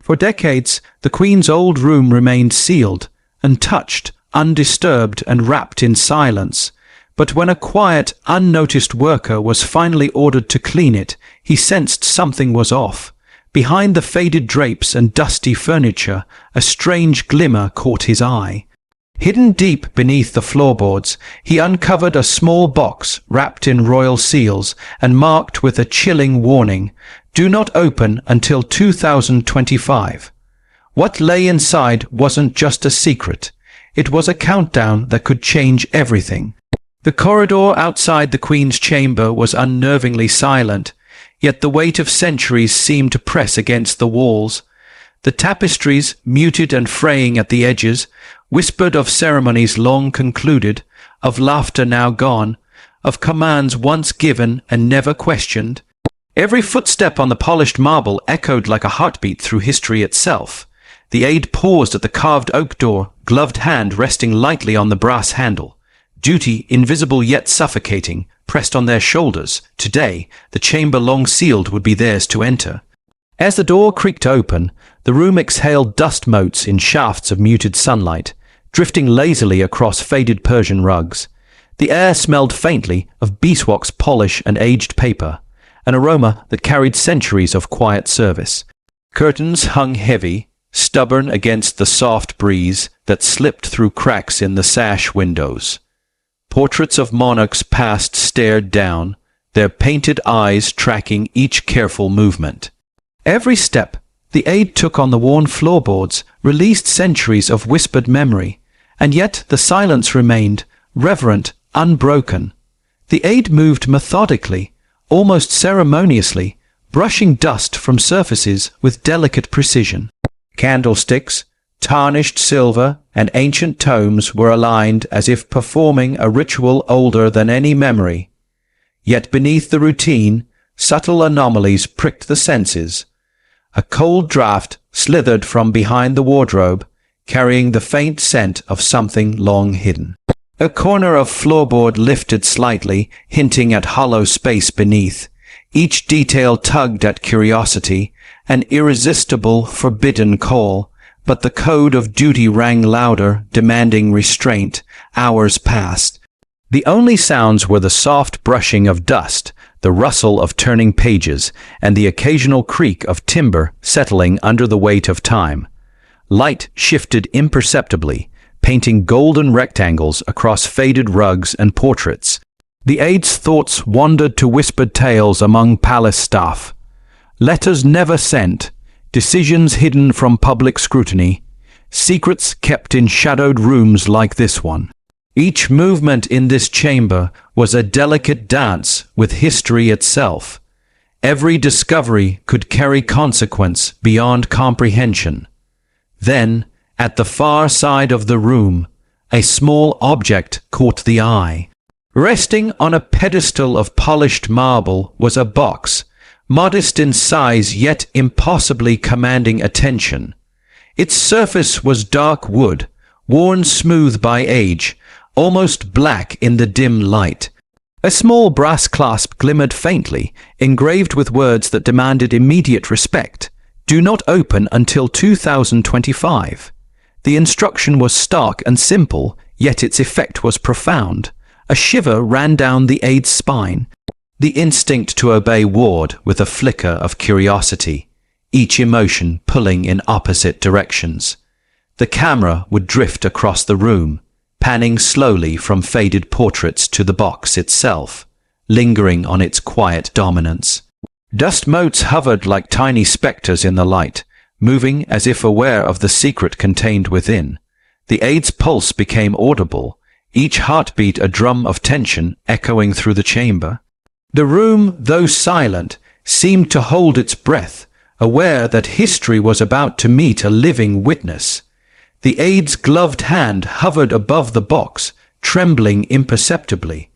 For decades, the Queen's old room remained sealed, untouched, undisturbed, and wrapped in silence. But when a quiet, unnoticed worker was finally ordered to clean it, he sensed something was off. Behind the faded drapes and dusty furniture, a strange glimmer caught his eye. Hidden deep beneath the floorboards, he uncovered a small box wrapped in royal seals and marked with a chilling warning, "Do not open until 2025. What lay inside wasn't just a secret. It was a countdown that could change everything. The corridor outside the Queen's chamber was unnervingly silent, yet the weight of centuries seemed to press against the walls. The tapestries, muted and fraying at the edges, whispered of ceremonies long concluded, of laughter now gone, of commands once given and never questioned. Every footstep on the polished marble echoed like a heartbeat through history itself. The aide paused at the carved oak door, gloved hand resting lightly on the brass handle. Duty, invisible yet suffocating, pressed on their shoulders. Today, the chamber long sealed would be theirs to enter. As the door creaked open, the room exhaled dust motes in shafts of muted sunlight, drifting lazily across faded Persian rugs. The air smelled faintly of beeswax polish and aged paper, an aroma that carried centuries of quiet service. Curtains hung heavy, stubborn against the soft breeze that slipped through cracks in the sash windows. Portraits of monarchs past stared down, their painted eyes tracking each careful movement. Every step the aide took on the worn floorboards released centuries of whispered memory, and yet the silence remained, reverent, unbroken. The aide moved methodically, almost ceremoniously, brushing dust from surfaces with delicate precision. Candlesticks, tarnished silver, and ancient tomes were aligned as if performing a ritual older than any memory. Yet beneath the routine, subtle anomalies pricked the senses. A cold draught slithered from behind the wardrobe, carrying the faint scent of something long hidden. A corner of floorboard lifted slightly, hinting at hollow space beneath. Each detail tugged at curiosity, an irresistible, forbidden call. But the code of duty rang louder, demanding restraint. Hours passed. The only sounds were the soft brushing of dust, the rustle of turning pages, and the occasional creak of timber settling under the weight of time. Light shifted imperceptibly, painting golden rectangles across faded rugs and portraits. The aide's thoughts wandered to whispered tales among palace staff. Letters never sent, decisions hidden from public scrutiny, secrets kept in shadowed rooms like this one. Each movement in this chamber was a delicate dance with history itself. Every discovery could carry consequence beyond comprehension. Then, at the far side of the room, a small object caught the eye. Resting on a pedestal of polished marble was a box, modest in size yet impossibly commanding attention. Its surface was dark wood, worn smooth by age, almost black in the dim light. A small brass clasp glimmered faintly, engraved with words that demanded immediate respect. "Do not open until 2025. The instruction was stark and simple, yet its effect was profound. A shiver ran down the aide's spine. The instinct to obey warred with a flicker of curiosity, each emotion pulling in opposite directions. The camera would drift across the room, panning slowly from faded portraits to the box itself, lingering on its quiet dominance. Dust motes hovered like tiny spectres in the light, moving as if aware of the secret contained within. The aide's pulse became audible, each heartbeat a drum of tension echoing through the chamber. The room, though silent, seemed to hold its breath, aware that history was about to meet a living witness. The aide's gloved hand hovered above the box, trembling imperceptibly.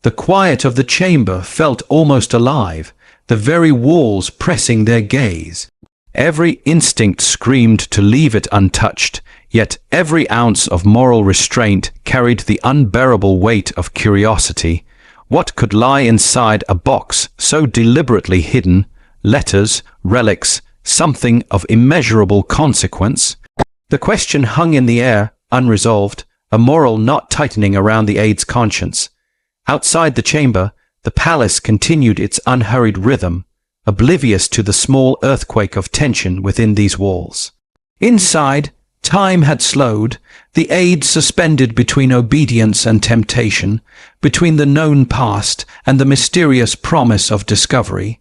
The quiet of the chamber felt almost alive, the very walls pressing their gaze. Every instinct screamed to leave it untouched, yet every ounce of moral restraint carried the unbearable weight of curiosity. What could lie inside a box so deliberately hidden? Letters, relics, something of immeasurable consequence. The question hung in the air, unresolved, a moral knot tightening around the aide's conscience. Outside the chamber, the palace continued its unhurried rhythm, oblivious to the small earthquake of tension within these walls. Inside, time had slowed, the aide suspended between obedience and temptation, between the known past and the mysterious promise of discovery.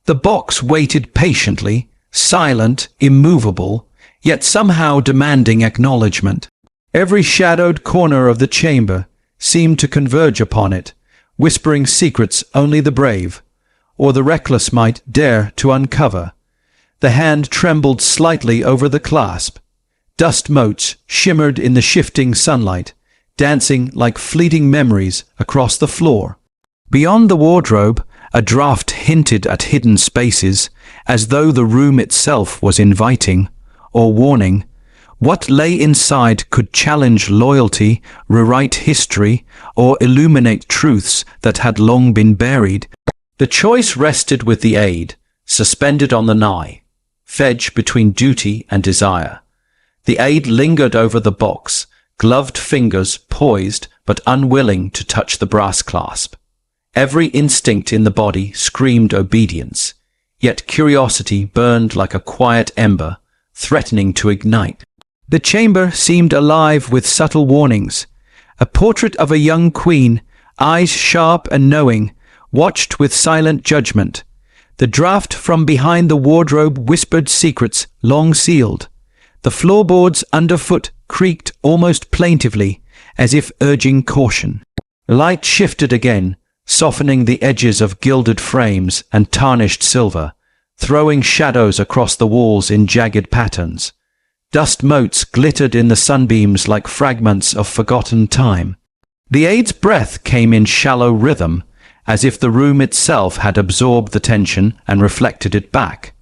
The box waited patiently, silent, immovable, yet somehow demanding acknowledgement. Every shadowed corner of the chamber seemed to converge upon it, whispering secrets only the brave, or the reckless might dare to uncover. The hand trembled slightly over the clasp. Dust motes shimmered in the shifting sunlight, dancing like fleeting memories across the floor. Beyond the wardrobe, a draught hinted at hidden spaces, as though the room itself was inviting, or warning. What lay inside could challenge loyalty, rewrite history, or illuminate truths that had long been buried. The choice rested with the aide, suspended on the nigh, edge between duty and desire. The aide lingered over the box, gloved fingers poised but unwilling to touch the brass clasp. Every instinct in the body screamed obedience, yet curiosity burned like a quiet ember, threatening to ignite. The chamber seemed alive with subtle warnings. A portrait of a young queen, eyes sharp and knowing, watched with silent judgment. The draught from behind the wardrobe whispered secrets long sealed. The floorboards underfoot creaked almost plaintively, as if urging caution. Light shifted again, softening the edges of gilded frames and tarnished silver, throwing shadows across the walls in jagged patterns. Dust motes glittered in the sunbeams like fragments of forgotten time. The aide's breath came in shallow rhythm, as if the room itself had absorbed the tension and reflected it back.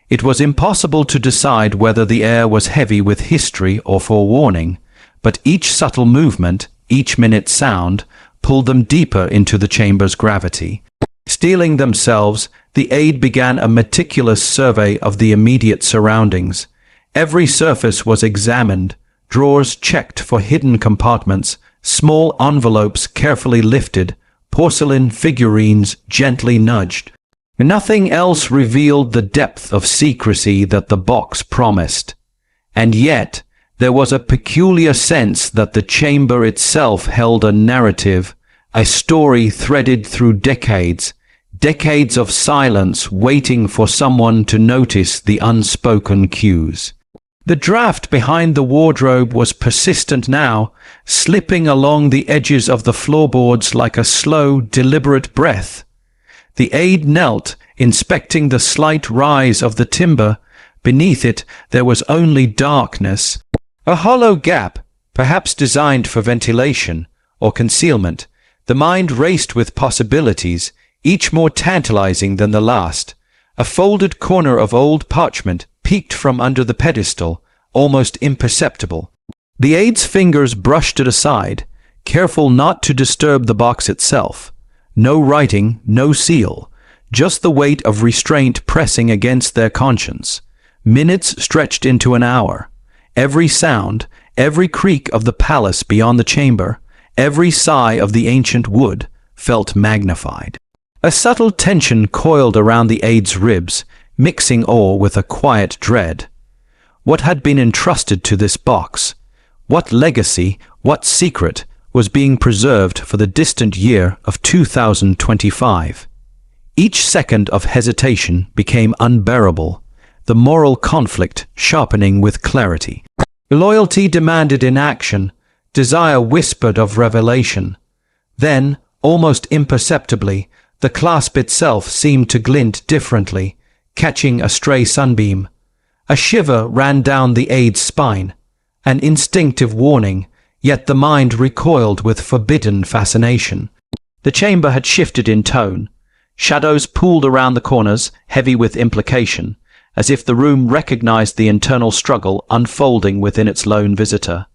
It was impossible to decide whether the air was heavy with history or forewarning, but each subtle movement, each minute's sound, pulled them deeper into the chamber's gravity. Steeling themselves, the aide began a meticulous survey of the immediate surroundings. Every surface was examined, drawers checked for hidden compartments, small envelopes carefully lifted, porcelain figurines gently nudged. Nothing else revealed the depth of secrecy that the box promised. And yet, there was a peculiar sense that the chamber itself held a narrative, a story threaded through decades, decades of silence waiting for someone to notice the unspoken cues. The draught behind the wardrobe was persistent now, slipping along the edges of the floorboards like a slow, deliberate breath. The aide knelt, inspecting the slight rise of the timber. Beneath it there was only darkness. A hollow gap, perhaps designed for ventilation or concealment. The mind raced with possibilities, each more tantalizing than the last. A folded corner of old parchment peeked from under the pedestal, almost imperceptible. The aide's fingers brushed it aside, careful not to disturb the box itself. No writing, no seal, just the weight of restraint pressing against their conscience. Minutes stretched into an hour. Every sound, every creak of the palace beyond the chamber, every sigh of the ancient wood, felt magnified. A subtle tension coiled around the aide's ribs, mixing awe with a quiet dread. What had been entrusted to this box? What legacy, what secret, was being preserved for the distant year of 2025? Each second of hesitation became unbearable, the moral conflict sharpening with clarity. Loyalty demanded inaction, desire whispered of revelation. Then, almost imperceptibly, the clasp itself seemed to glint differently, catching a stray sunbeam. A shiver ran down the aide's spine, an instinctive warning, yet the mind recoiled with forbidden fascination. The chamber had shifted in tone. Shadows pooled around the corners, heavy with implication, as if the room recognized the internal struggle unfolding within its lone visitor.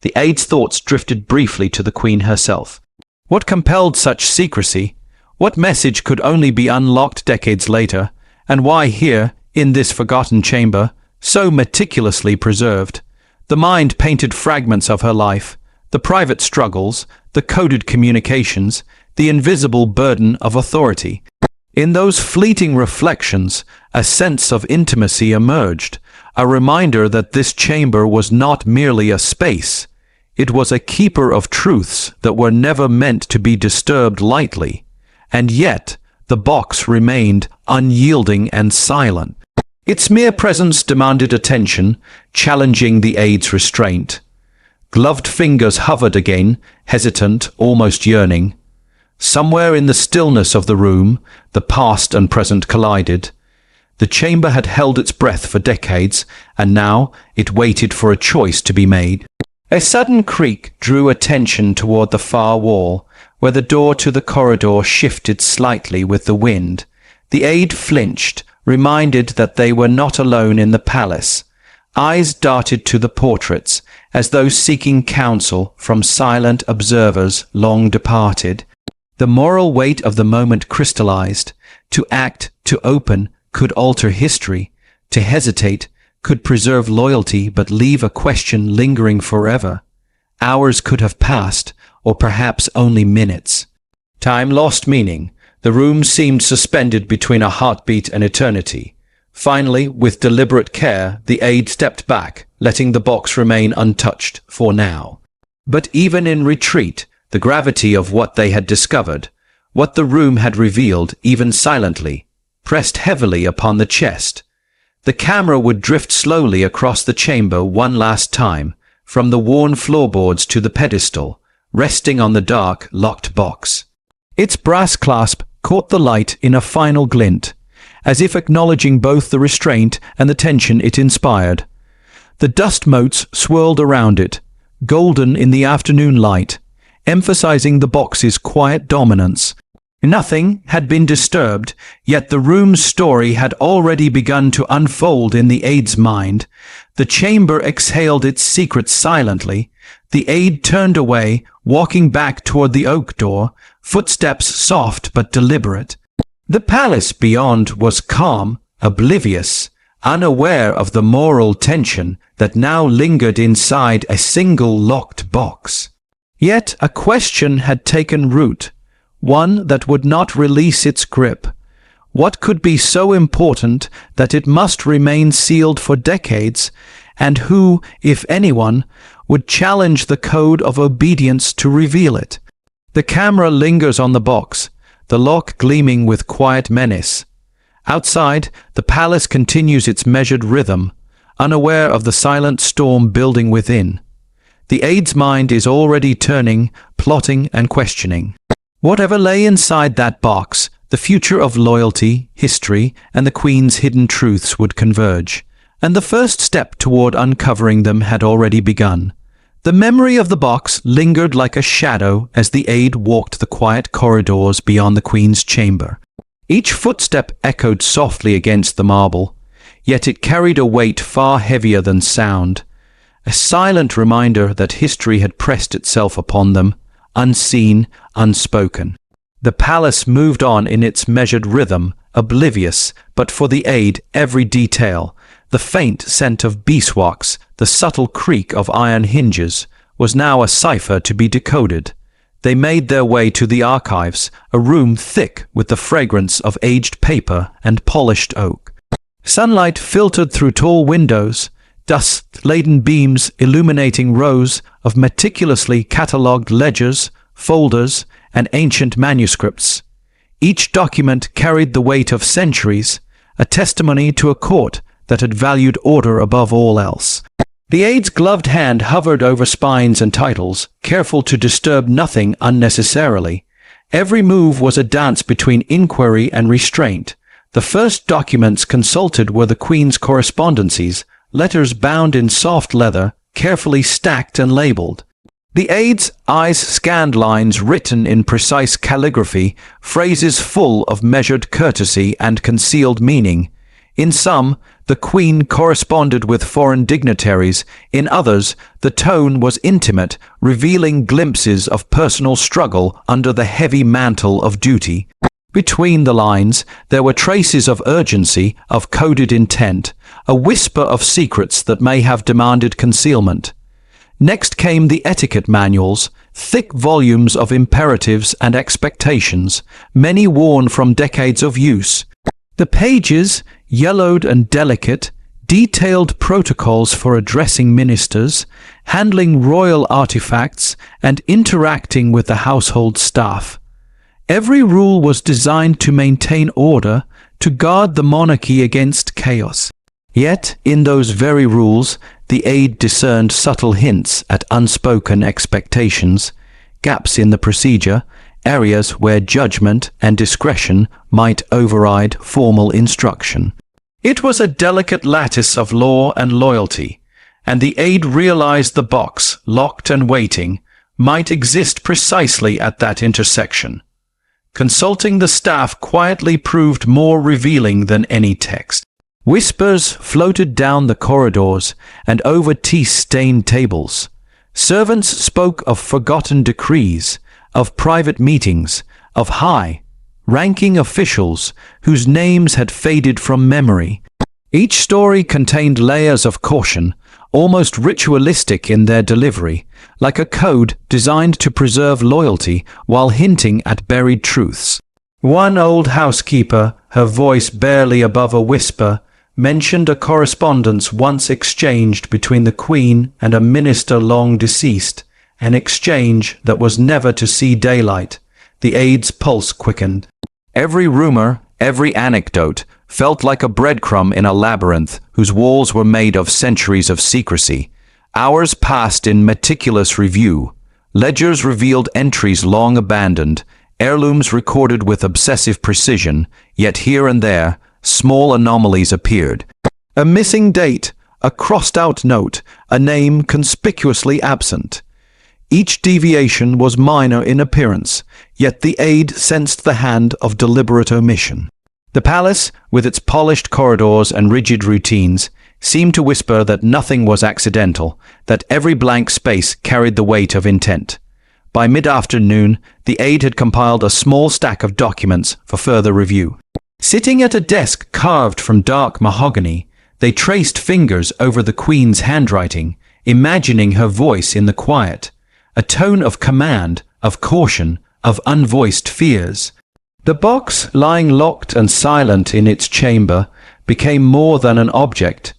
The aide's thoughts drifted briefly to the queen herself. What compelled such secrecy? What message could only be unlocked decades later? And why here, In this forgotten chamber, so meticulously preserved, the mind painted fragments of her life, the private struggles, the coded communications, the invisible burden of authority. In those fleeting reflections, a sense of intimacy emerged, a reminder that this chamber was not merely a space. It was a keeper of truths that were never meant to be disturbed lightly. And yet, the box remained unyielding and silent. Its mere presence demanded attention, challenging the aide's restraint. Gloved fingers hovered again, hesitant, almost yearning. Somewhere in the stillness of the room, the past and present collided. The chamber had held its breath for decades, and now it waited for a choice to be made. A sudden creak drew attention toward the far wall, where the door to the corridor shifted slightly with the wind. The aide flinched, reminded that they were not alone in the palace. Eyes darted to the portraits, as though seeking counsel from silent observers long departed. The moral weight of the moment crystallized. To act, to open, could alter history. To hesitate could preserve loyalty but leave a question lingering forever. Hours could have passed, or perhaps only minutes. Time lost meaning. The room seemed suspended between a heartbeat and eternity. Finally, with deliberate care, the aide stepped back, letting the box remain untouched for now. But even in retreat, the gravity of what they had discovered, what the room had revealed, even silently, pressed heavily upon the chest. The camera would drift slowly across the chamber one last time, from the worn floorboards to the pedestal, resting on the dark, locked box. Its brass clasp caught the light in a final glint, as if acknowledging both the restraint and the tension it inspired. The dust motes swirled around it, golden in the afternoon light, emphasizing the box's quiet dominance. Nothing had been disturbed, yet the room's story had already begun to unfold in the aide's mind. The chamber exhaled its secrets silently. The aide turned away, walking back toward the oak door, footsteps soft but deliberate. The palace beyond was calm, oblivious, unaware of the moral tension that now lingered inside a single locked box. Yet a question had taken root, one that would not release its grip. What could be so important that it must remain sealed for decades, and who, if anyone, would challenge the code of obedience to reveal it? The camera lingers on the box, the lock gleaming with quiet menace. Outside, the palace continues its measured rhythm, unaware of the silent storm building within. The aide's mind is already turning, plotting and questioning. Whatever lay inside that box, the future of loyalty, history, and the Queen's hidden truths would converge, and the first step toward uncovering them had already begun. The memory of the box lingered like a shadow as the aide walked the quiet corridors beyond the Queen's chamber. Each footstep echoed softly against the marble, yet it carried a weight far heavier than sound, a silent reminder that history had pressed itself upon them, unseen, unspoken. The palace moved on in its measured rhythm, oblivious, but for the aide every detail, the faint scent of beeswax, the subtle creak of iron hinges, was now a cipher to be decoded. They made their way to the archives, a room thick with the fragrance of aged paper and polished oak. Sunlight filtered through tall windows, dust-laden beams illuminating rows of meticulously catalogued ledgers, folders, and ancient manuscripts. Each document carried the weight of centuries, a testimony to a court that had valued order above all else. The aide's gloved hand hovered over spines and titles, careful to disturb nothing unnecessarily. Every move was a dance between inquiry and restraint. The first documents consulted were the Queen's correspondences, letters bound in soft leather, carefully stacked and labeled. The aide's eyes scanned lines written in precise calligraphy, phrases full of measured courtesy and concealed meaning. In some, the Queen corresponded with foreign dignitaries. In others, the tone was intimate, revealing glimpses of personal struggle under the heavy mantle of duty. Between the lines, there were traces of urgency, of coded intent, a whisper of secrets that may have demanded concealment. Next came the etiquette manuals, thick volumes of imperatives and expectations, many worn from decades of use. The pages, yellowed and delicate, detailed protocols for addressing ministers, handling royal artifacts, and interacting with the household staff. Every rule was designed to maintain order, to guard the monarchy against chaos. Yet, in those very rules, the aide discerned subtle hints at unspoken expectations, gaps in the procedure, areas where judgment and discretion might override formal instruction. It was a delicate lattice of law and loyalty, and the aide realized the box, locked and waiting, might exist precisely at that intersection. Consulting the staff quietly proved more revealing than any text. Whispers floated down the corridors and over tea-stained tables. Servants spoke of forgotten decrees, of private meetings, of high-ranking officials whose names had faded from memory. Each story contained layers of caution, almost ritualistic in their delivery, like a code designed to preserve loyalty while hinting at buried truths. One old housekeeper, her voice barely above a whisper, mentioned a correspondence once exchanged between the Queen and a minister long deceased, an exchange that was never to see daylight. The aide's pulse quickened. Every rumor, every anecdote, felt like a breadcrumb in a labyrinth whose walls were made of centuries of secrecy. Hours passed in meticulous review. Ledgers revealed entries long abandoned, heirlooms recorded with obsessive precision, yet here and there, small anomalies appeared. A missing date, a crossed-out note, a name conspicuously absent. Each deviation was minor in appearance, yet the aide sensed the hand of deliberate omission. The palace, with its polished corridors and rigid routines, seemed to whisper that nothing was accidental, that every blank space carried the weight of intent. By mid-afternoon, the aide had compiled a small stack of documents for further review. Sitting at a desk carved from dark mahogany, they traced fingers over the Queen's handwriting, imagining her voice in the quiet, a tone of command, of caution, of unvoiced fears. The box, lying locked and silent in its chamber, became more than an object.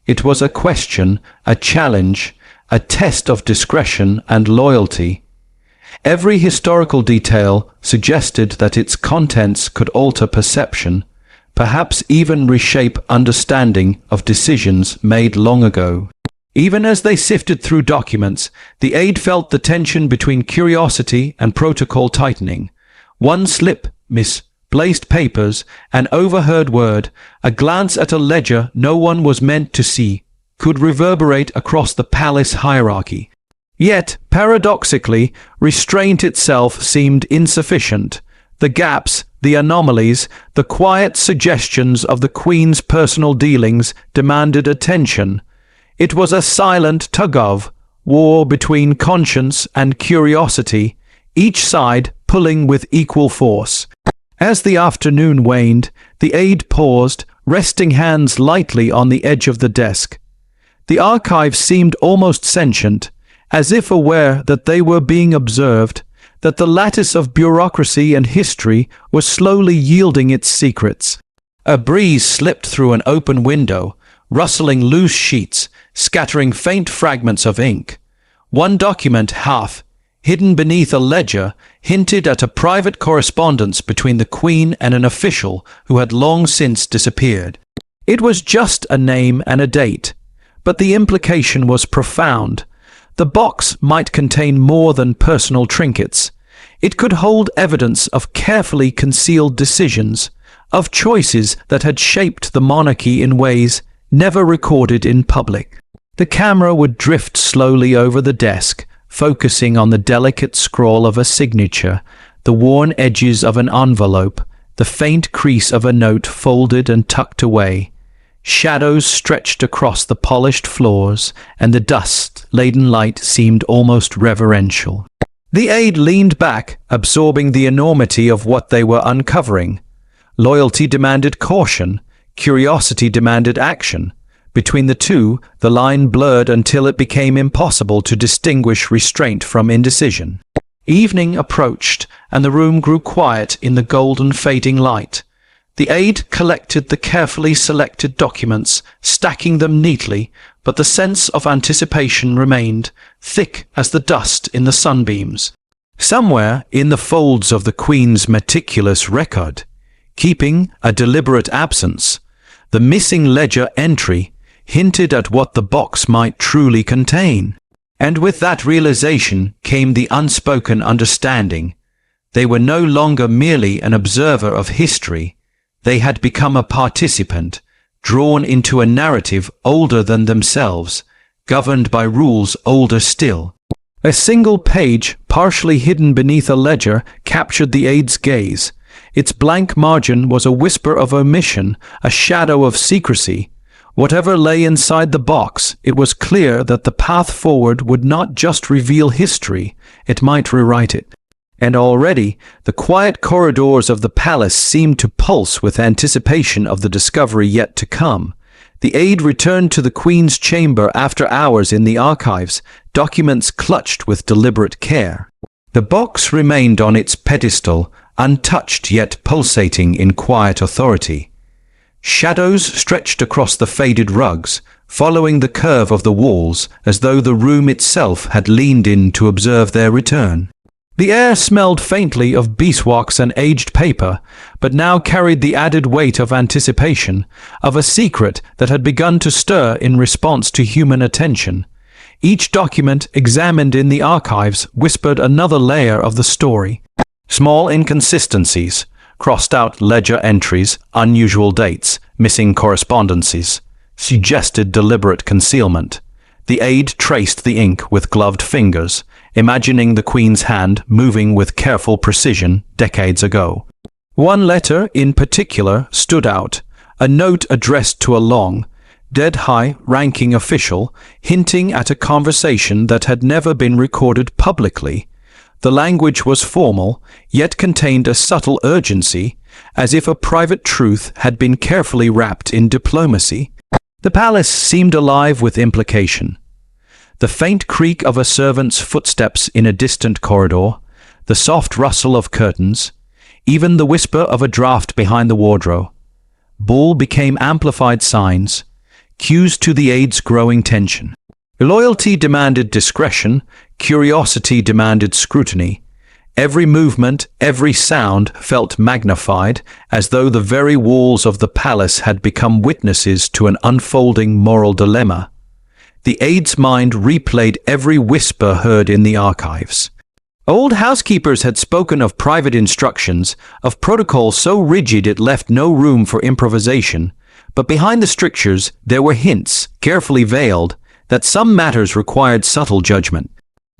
It was a question, a challenge, a test of discretion and loyalty. Every historical detail suggested that its contents could alter perception, perhaps even reshape understanding of decisions made long ago. Even as they sifted through documents, the aide felt the tension between curiosity and protocol tightening. One slip, misplaced papers, an overheard word, a glance at a ledger no one was meant to see, could reverberate across the palace hierarchy. Yet, paradoxically, restraint itself seemed insufficient. The gaps, the anomalies, the quiet suggestions of the Queen's personal dealings demanded attention. It was a silent tug-of-war between conscience and curiosity, each side pulling with equal force. As the afternoon waned, the aide paused, resting hands lightly on the edge of the desk. The archive seemed almost sentient, as if aware that they were being observed, that the lattice of bureaucracy and history was slowly yielding its secrets. A breeze slipped through an open window, rustling loose sheets, scattering faint fragments of ink. One document, half hidden beneath a ledger, hinted at a private correspondence between the Queen and an official who had long since disappeared. It was just a name and a date, but the implication was profound. The box might contain more than personal trinkets. It could hold evidence of carefully concealed decisions, of choices that had shaped the monarchy in ways never recorded in public. The camera would drift slowly over the desk, focusing on the delicate scrawl of a signature, the worn edges of an envelope, the faint crease of a note folded and tucked away. Shadows stretched across the polished floors, and the dust-laden light seemed almost reverential. The aide leaned back, absorbing the enormity of what they were uncovering. Loyalty demanded caution. Curiosity demanded action. Between the two, the line blurred until it became impossible to distinguish restraint from indecision. Evening approached, and the room grew quiet in the golden fading light. The aide collected the carefully selected documents, stacking them neatly, but the sense of anticipation remained, thick as the dust in the sunbeams. Somewhere in the folds of the Queen's meticulous record, keeping a deliberate absence, the missing ledger entry hinted at what the box might truly contain. And with that realization came the unspoken understanding. They were no longer merely an observer of history. They had become a participant, drawn into a narrative older than themselves, governed by rules older still. A single page, partially hidden beneath a ledger, captured the aide's gaze. Its blank margin was a whisper of omission, a shadow of secrecy. Whatever lay inside the box, it was clear that the path forward would not just reveal history, it might rewrite it. And already, the quiet corridors of the palace seemed to pulse with anticipation of the discovery yet to come. The aide returned to the Queen's chamber after hours in the archives, documents clutched with deliberate care. The box remained on its pedestal, untouched yet pulsating in quiet authority. Shadows stretched across the faded rugs, following the curve of the walls as though the room itself had leaned in to observe their return. The air smelled faintly of beeswax and aged paper, but now carried the added weight of anticipation, of a secret that had begun to stir in response to human attention. Each document examined in the archives whispered another layer of the story. Small inconsistencies, crossed-out ledger entries, unusual dates, missing correspondences, suggested deliberate concealment. The aide traced the ink with gloved fingers, imagining the Queen's hand moving with careful precision decades ago. One letter in particular stood out, a note addressed to a long, dead-high-ranking official, hinting at a conversation that had never been recorded publicly. The language was formal, yet contained a subtle urgency, as if a private truth had been carefully wrapped in diplomacy. The palace seemed alive with implication. The faint creak of a servant's footsteps in a distant corridor, the soft rustle of curtains, even the whisper of a draught behind the wardrobe, all became amplified signs, cues to the aide's growing tension. Loyalty demanded discretion, curiosity demanded scrutiny. Every movement, every sound felt magnified, as though the very walls of the palace had become witnesses to an unfolding moral dilemma. The aide's mind replayed every whisper heard in the archives. Old housekeepers had spoken of private instructions, of protocol so rigid it left no room for improvisation, but behind the strictures there were hints, carefully veiled, that some matters required subtle judgment.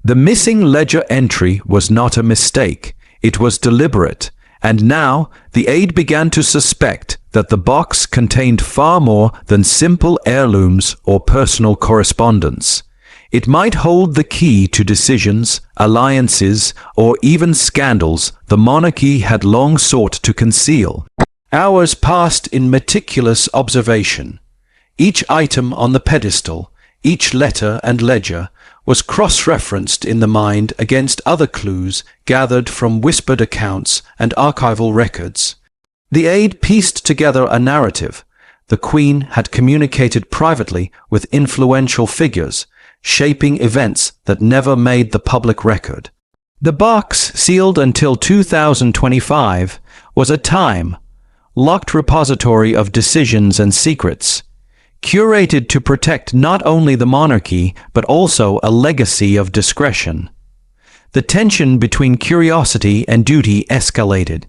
The missing ledger entry was not a mistake, it was deliberate, and now the aide began to suspect that the box contained far more than simple heirlooms or personal correspondence. It might hold the key to decisions, alliances, or even scandals the monarchy had long sought to conceal. Hours passed in meticulous observation. Each item on the pedestal, each letter and ledger, was cross-referenced in the mind against other clues gathered from whispered accounts and archival records. The aide pieced together a narrative. The Queen had communicated privately with influential figures, shaping events that never made the public record. The box, sealed until 2025, was a time-locked repository of decisions and secrets, curated to protect not only the monarchy but also a legacy of discretion. The tension between curiosity and duty escalated.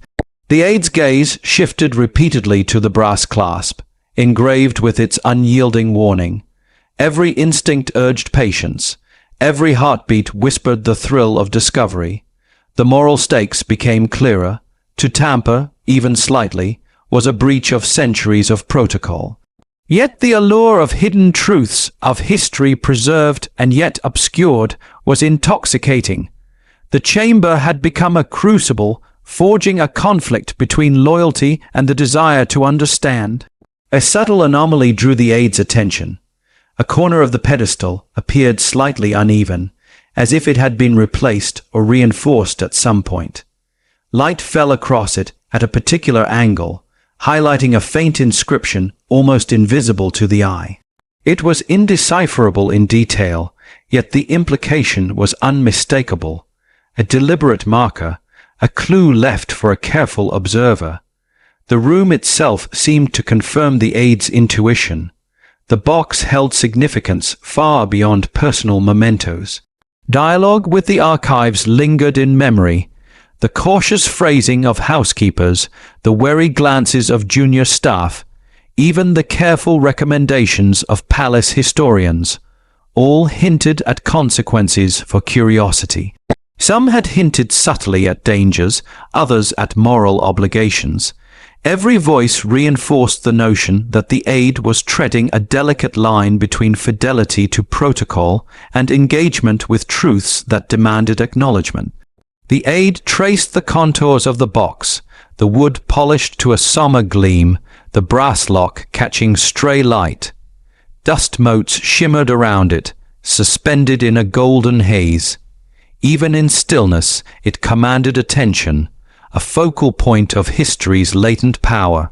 The aide's gaze shifted repeatedly to the brass clasp, engraved with its unyielding warning. Every instinct urged patience. Every heartbeat whispered the thrill of discovery. The moral stakes became clearer. To tamper, even slightly, was a breach of centuries of protocol. Yet the allure of hidden truths, of history preserved and yet obscured, was intoxicating. The chamber had become a crucible, forging a conflict between loyalty and the desire to understand. A subtle anomaly drew the aide's attention. A corner of the pedestal appeared slightly uneven, as if it had been replaced or reinforced at some point. Light fell across it at a particular angle, highlighting a faint inscription almost invisible to the eye. It was indecipherable in detail, yet the implication was unmistakable. A deliberate marker, a clue left for a careful observer. The room itself seemed to confirm the aide's intuition. The box held significance far beyond personal mementos. Dialogue with the archives lingered in memory. The cautious phrasing of housekeepers, the wary glances of junior staff, even the careful recommendations of palace historians, all hinted at consequences for curiosity. Some had hinted subtly at dangers, others at moral obligations. Every voice reinforced the notion that the aide was treading a delicate line between fidelity to protocol and engagement with truths that demanded acknowledgement. The aide traced the contours of the box, the wood polished to a summer gleam, the brass lock catching stray light. Dust motes shimmered around it, suspended in a golden haze. Even in stillness, it commanded attention, a focal point of history's latent power.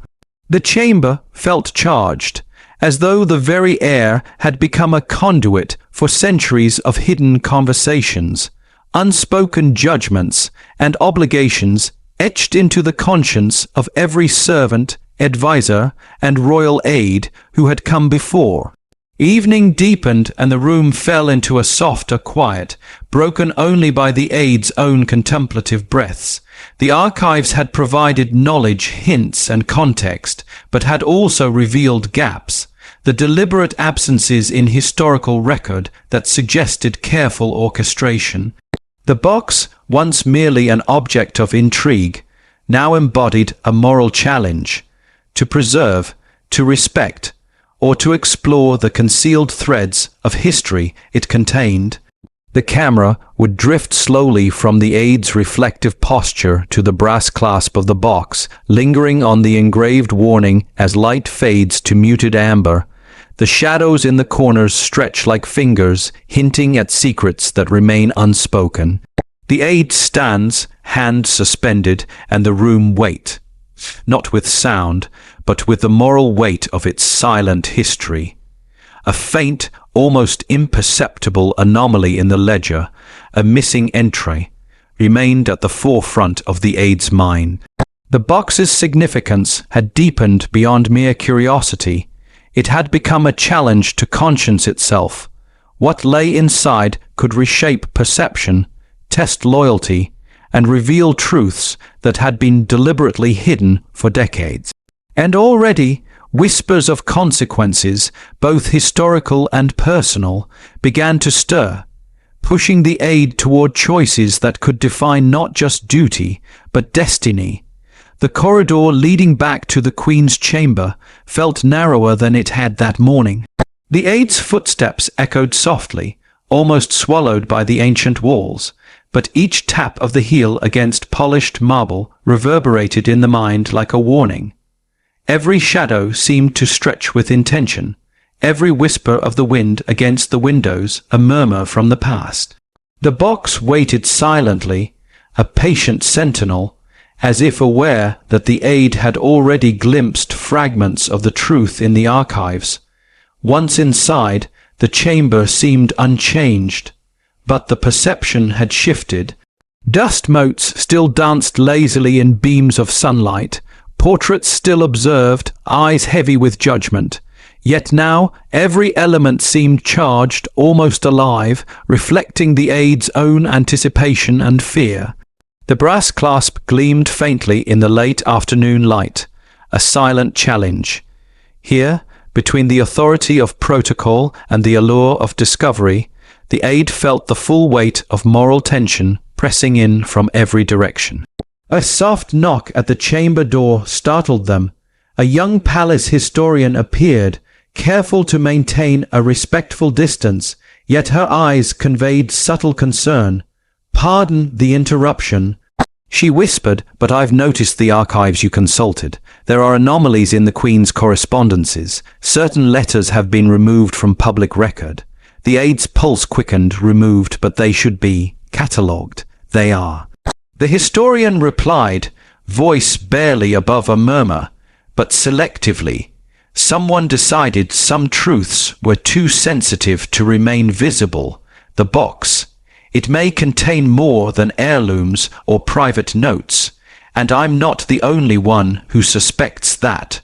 The chamber felt charged, as though the very air had become a conduit for centuries of hidden conversations, unspoken judgments, and obligations etched into the conscience of every servant, advisor, and royal aide who had come before. Evening deepened and the room fell into a softer quiet, broken only by the aide's own contemplative breaths. The archives had provided knowledge, hints, and context, but had also revealed gaps, the deliberate absences in historical record that suggested careful orchestration. The box, once merely an object of intrigue, now embodied a moral challenge: to preserve, to respect, or to explore the concealed threads of history it contained. The camera would drift slowly from the aide's reflective posture to the brass clasp of the box, lingering on the engraved warning as light fades to muted amber. The shadows in the corners stretch like fingers, hinting at secrets that remain unspoken. The aide stands, hand suspended, and the room waits, not with sound, but with the moral weight of its silent history. A faint, almost imperceptible anomaly in the ledger, a missing entry, remained at the forefront of the aide's mind. The box's significance had deepened beyond mere curiosity. It had become a challenge to conscience itself. What lay inside could reshape perception, test loyalty, and reveal truths that had been deliberately hidden for decades. And already, whispers of consequences, both historical and personal, began to stir, pushing the aide toward choices that could define not just duty, but destiny. The corridor leading back to the Queen's chamber felt narrower than it had that morning. The aide's footsteps echoed softly, almost swallowed by the ancient walls, but each tap of the heel against polished marble reverberated in the mind like a warning. Every shadow seemed to stretch with intention, every whisper of the wind against the windows a murmur from the past. The box waited silently, a patient sentinel, as if aware that the aide had already glimpsed fragments of the truth in the archives. Once inside, the chamber seemed unchanged, but the perception had shifted. Dust motes still danced lazily in beams of sunlight, portraits still observed, eyes heavy with judgment. Yet now every element seemed charged, almost alive, reflecting the aide's own anticipation and fear. The brass clasp gleamed faintly in the late afternoon light, a silent challenge. Here, between the authority of protocol and the allure of discovery, the aide felt the full weight of moral tension pressing in from every direction. A soft knock at the chamber door startled them. A young palace historian appeared, careful to maintain a respectful distance, yet her eyes conveyed subtle concern. Pardon the interruption, she whispered, but I've noticed the archives you consulted. There are anomalies in the Queen's correspondences. Certain letters have been removed from public record. The aide's pulse quickened, removed, but they should be catalogued. They are. The historian replied, voice barely above a murmur, but selectively. Someone decided some truths were too sensitive to remain visible. The box. It may contain more than heirlooms or private notes, and I'm not the only one who suspects that.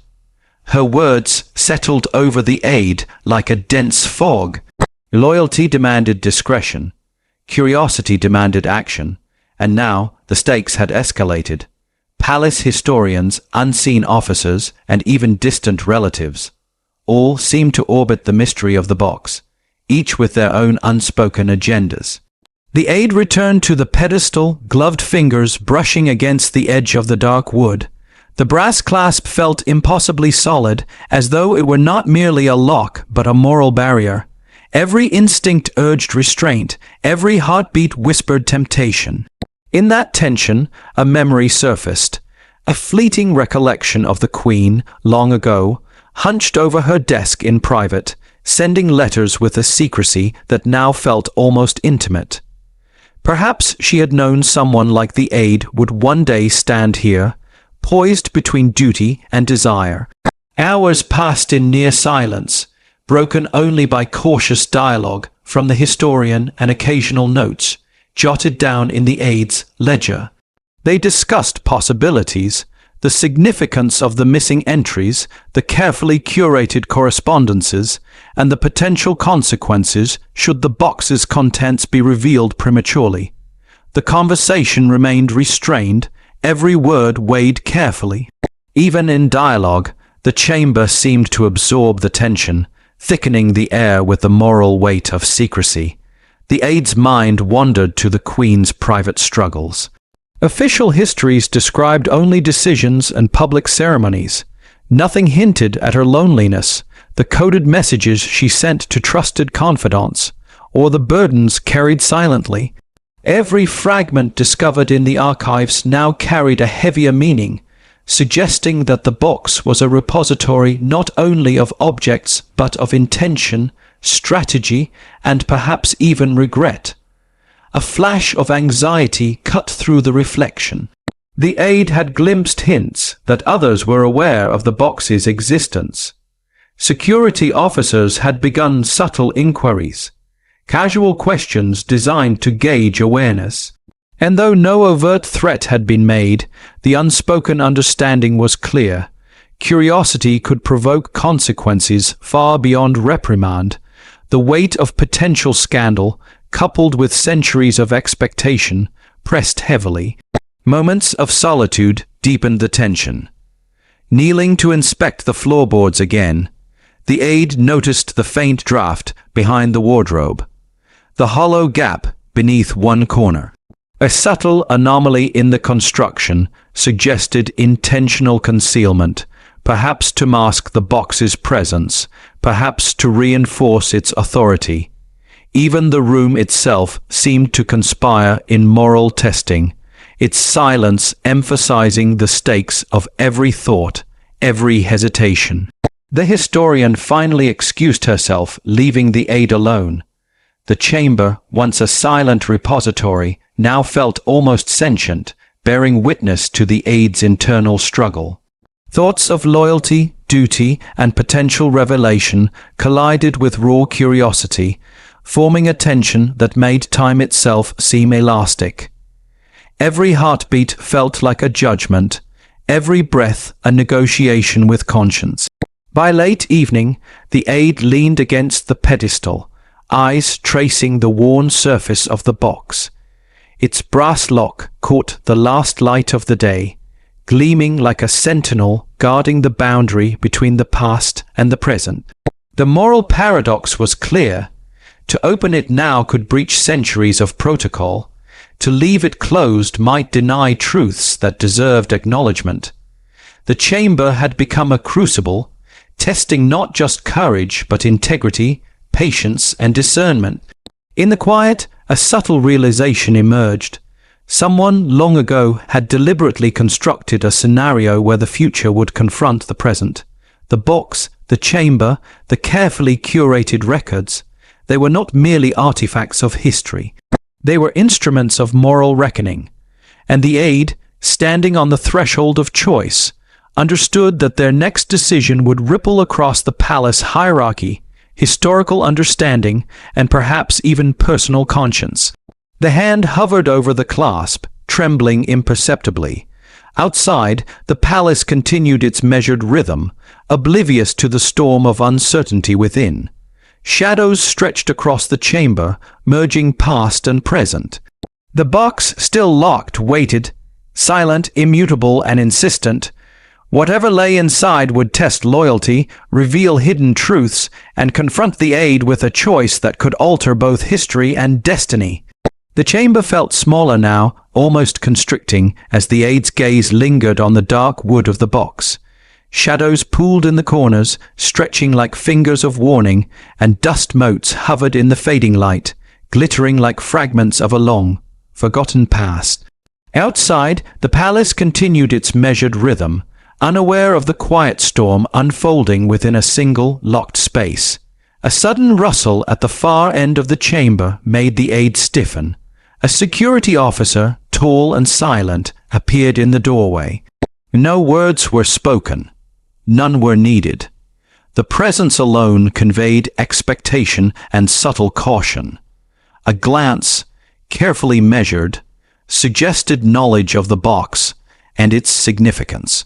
Her words settled over the aide like a dense fog. Loyalty demanded discretion. Curiosity demanded action. And now the stakes had escalated. Palace historians, unseen officers, and even distant relatives, all seemed to orbit the mystery of the box, each with their own unspoken agendas. The aide returned to the pedestal, gloved fingers brushing against the edge of the dark wood. The brass clasp felt impossibly solid, as though it were not merely a lock but a moral barrier. Every instinct urged restraint, every heartbeat whispered temptation. In that tension, a memory surfaced, a fleeting recollection of the Queen, long ago, hunched over her desk in private, sending letters with a secrecy that now felt almost intimate. Perhaps she had known someone like the aide would one day stand here, poised between duty and desire. Hours passed in near silence, broken only by cautious dialogue from the historian and occasional notes, jotted down in the aide's ledger. They discussed possibilities, the significance of the missing entries, the carefully curated correspondences, and the potential consequences should the box's contents be revealed prematurely. The conversation remained restrained, every word weighed carefully. Even in dialogue, the chamber seemed to absorb the tension, thickening the air with the moral weight of secrecy. The aide's mind wandered to the Queen's private struggles. Official histories described only decisions and public ceremonies. Nothing hinted at her loneliness, the coded messages she sent to trusted confidants, or the burdens carried silently. Every fragment discovered in the archives now carried a heavier meaning, suggesting that the box was a repository not only of objects but of intention, strategy, and perhaps even regret. A flash of anxiety cut through the reflection. The aide had glimpsed hints that others were aware of the box's existence. Security officers had begun subtle inquiries, casual questions designed to gauge awareness. And though no overt threat had been made, the unspoken understanding was clear. Curiosity could provoke consequences far beyond reprimand. The weight of potential scandal, coupled with centuries of expectation, pressed heavily. Moments of solitude deepened the tension. Kneeling to inspect the floorboards again, the aide noticed the faint draft behind the wardrobe, the hollow gap beneath one corner. A subtle anomaly in the construction suggested intentional concealment, perhaps to mask the box's presence, perhaps to reinforce its authority. Even the room itself seemed to conspire in moral testing, its silence emphasizing the stakes of every thought, every hesitation. The historian finally excused herself, leaving the aide alone. The chamber, once a silent repository, now felt almost sentient, bearing witness to the aide's internal struggle. Thoughts of loyalty, duty, and potential revelation collided with raw curiosity, forming a tension that made time itself seem elastic. Every heartbeat felt like a judgment, every breath a negotiation with conscience. By late evening, the aide leaned against the pedestal, eyes tracing the worn surface of the box. Its brass lock caught the last light of the day, gleaming like a sentinel guarding the boundary between the past and the present. The moral paradox was clear. To open it now could breach centuries of protocol. To leave it closed might deny truths that deserved acknowledgement. The chamber had become a crucible, testing not just courage but integrity, patience, and discernment. In the quiet, A subtle realization emerged. Someone long ago had deliberately constructed a scenario where the future would confront the present. The box, the chamber, the carefully curated records, they were not merely artifacts of history. They were instruments of moral reckoning. And the aide, standing on the threshold of choice, understood that their next decision would ripple across the palace hierarchy, historical understanding, and perhaps even personal conscience. The hand hovered over the clasp, trembling imperceptibly. Outside, the palace continued its measured rhythm, oblivious to the storm of uncertainty within. Shadows stretched across the chamber, merging past and present. The box, still locked, waited, silent, immutable, and insistent. Whatever lay inside would test loyalty, reveal hidden truths, and confront the aide with a choice that could alter both history and destiny. The chamber felt smaller now, almost constricting, as the aide's gaze lingered on the dark wood of the box. Shadows pooled in the corners, stretching like fingers of warning, and dust motes hovered in the fading light, glittering like fragments of a long, forgotten past. Outside, the palace continued its measured rhythm, unaware of the quiet storm unfolding within a single, locked space. A sudden rustle at the far end of the chamber made the aide stiffen. A security officer, tall and silent, appeared in the doorway. No words were spoken. None were needed. The presence alone conveyed expectation and subtle caution. A glance, carefully measured, suggested knowledge of the box and its significance.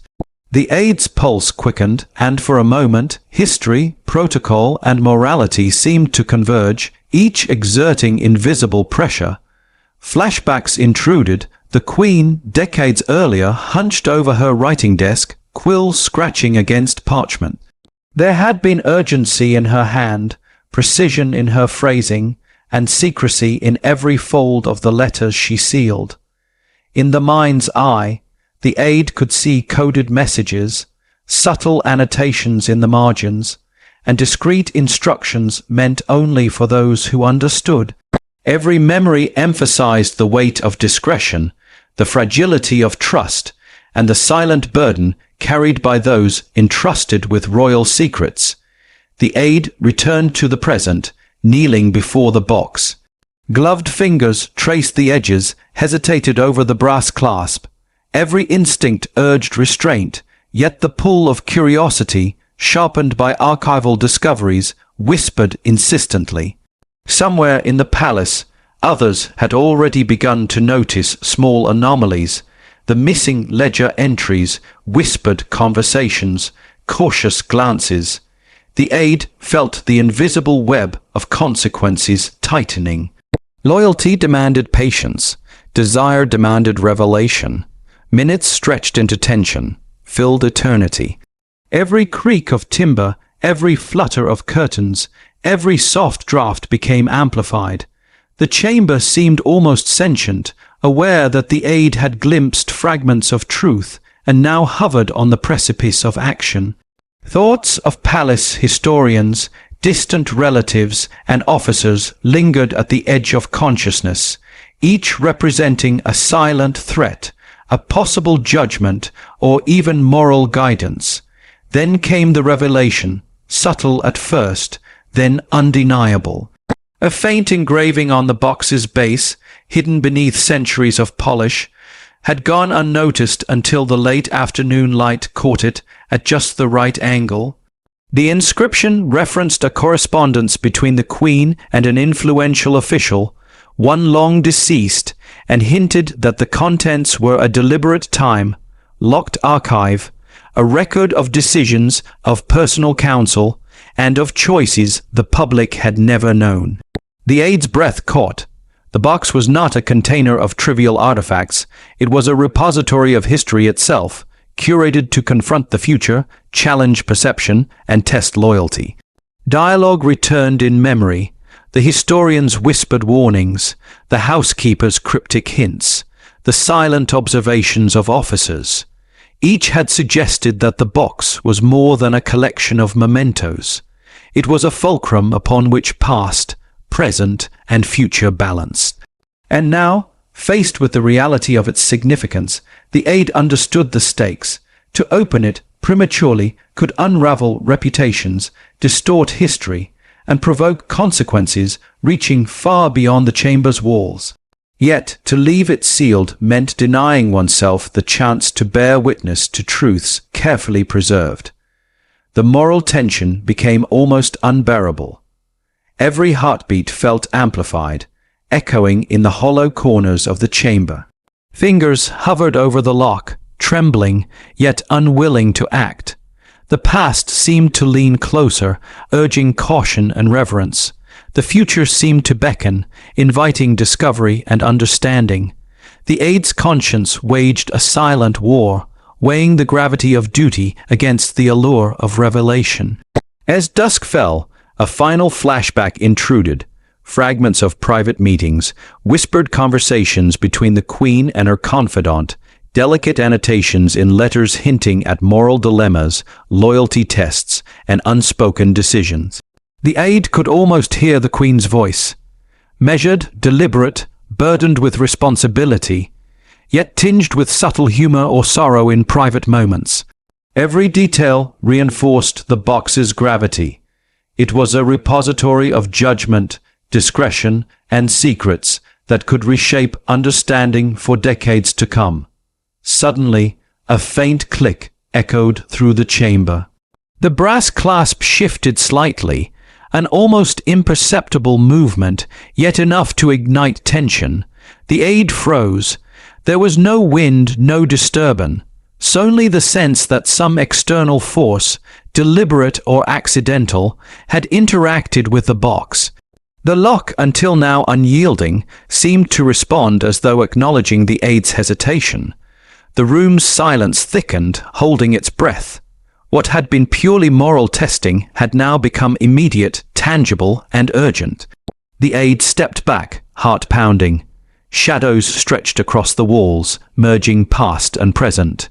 The aide's pulse quickened, and for a moment, history, protocol, and morality seemed to converge, each exerting invisible pressure. Flashbacks intruded. The Queen, decades earlier, hunched over her writing desk, quill scratching against parchment. There had been urgency in her hand, precision in her phrasing, and secrecy in every fold of the letters she sealed. In the mind's eye, the aide could see coded messages, subtle annotations in the margins, and discreet instructions meant only for those who understood. Every memory emphasized the weight of discretion, the fragility of trust, and the silent burden carried by those entrusted with royal secrets. The aide returned to the present, kneeling before the box. Gloved fingers traced the edges, hesitated over the brass clasp. Every instinct urged restraint, yet the pull of curiosity, sharpened by archival discoveries, whispered insistently. Somewhere in the palace, others had already begun to notice small anomalies. The missing ledger entries, whispered conversations, cautious glances. The aide felt the invisible web of consequences tightening. Loyalty demanded patience. Desire demanded revelation. Minutes stretched into tension, filled eternity. Every creak of timber, every flutter of curtains, every soft draft became amplified. The chamber seemed almost sentient, aware that the aide had glimpsed fragments of truth and now hovered on the precipice of action. Thoughts of palace historians, distant relatives, and officers lingered at the edge of consciousness, each representing a silent threat, a possible judgment, or even moral guidance. Then came the revelation, subtle at first, then undeniable. A faint engraving on the box's base, hidden beneath centuries of polish, had gone unnoticed until the late afternoon light caught it at just the right angle. The inscription referenced a correspondence between the Queen and an influential official, one long deceased, and hinted that the contents were a deliberate time, locked archive, a record of decisions, of personal counsel, and of choices the public had never known. The aide's breath caught. The box was not a container of trivial artifacts. It was a repository of history itself, curated to confront the future, challenge perception, and test loyalty. Dialogue returned in memory. The historians' whispered warnings, the housekeeper's cryptic hints, the silent observations of officers. Each had suggested that the box was more than a collection of mementos. It was a fulcrum upon which past, present, and future balanced. And now, faced with the reality of its significance, the aide understood the stakes. To open it prematurely could unravel reputations, distort history, and provoke consequences reaching far beyond the chamber's walls. Yet, to leave it sealed meant denying oneself the chance to bear witness to truths carefully preserved. The moral tension became almost unbearable. Every heartbeat felt amplified, echoing in the hollow corners of the chamber. Fingers hovered over the lock, trembling, yet unwilling to act. The past seemed to lean closer, urging caution and reverence. The future seemed to beckon, inviting discovery and understanding. The aide's conscience waged a silent war, weighing the gravity of duty against the allure of revelation. As dusk fell, a final flashback intruded. Fragments of private meetings, whispered conversations between the Queen and her confidant, delicate annotations in letters hinting at moral dilemmas, loyalty tests, and unspoken decisions. The aide could almost hear the Queen's voice, measured, deliberate, burdened with responsibility, yet tinged with subtle humor or sorrow in private moments. Every detail reinforced the box's gravity. It was a repository of judgment, discretion, and secrets that could reshape understanding for decades to come. Suddenly, a faint click echoed through the chamber. The brass clasp shifted slightly, an almost imperceptible movement, yet enough to ignite tension. The aide froze. There was no wind, no disturbance, solely the sense that some external force, deliberate or accidental, had interacted with the box. The lock, until now unyielding, seemed to respond as though acknowledging the aide's hesitation. The room's silence thickened, holding its breath. What had been purely moral testing had now become immediate, tangible, and urgent. The aide stepped back, heart pounding. Shadows stretched across the walls, merging past and present.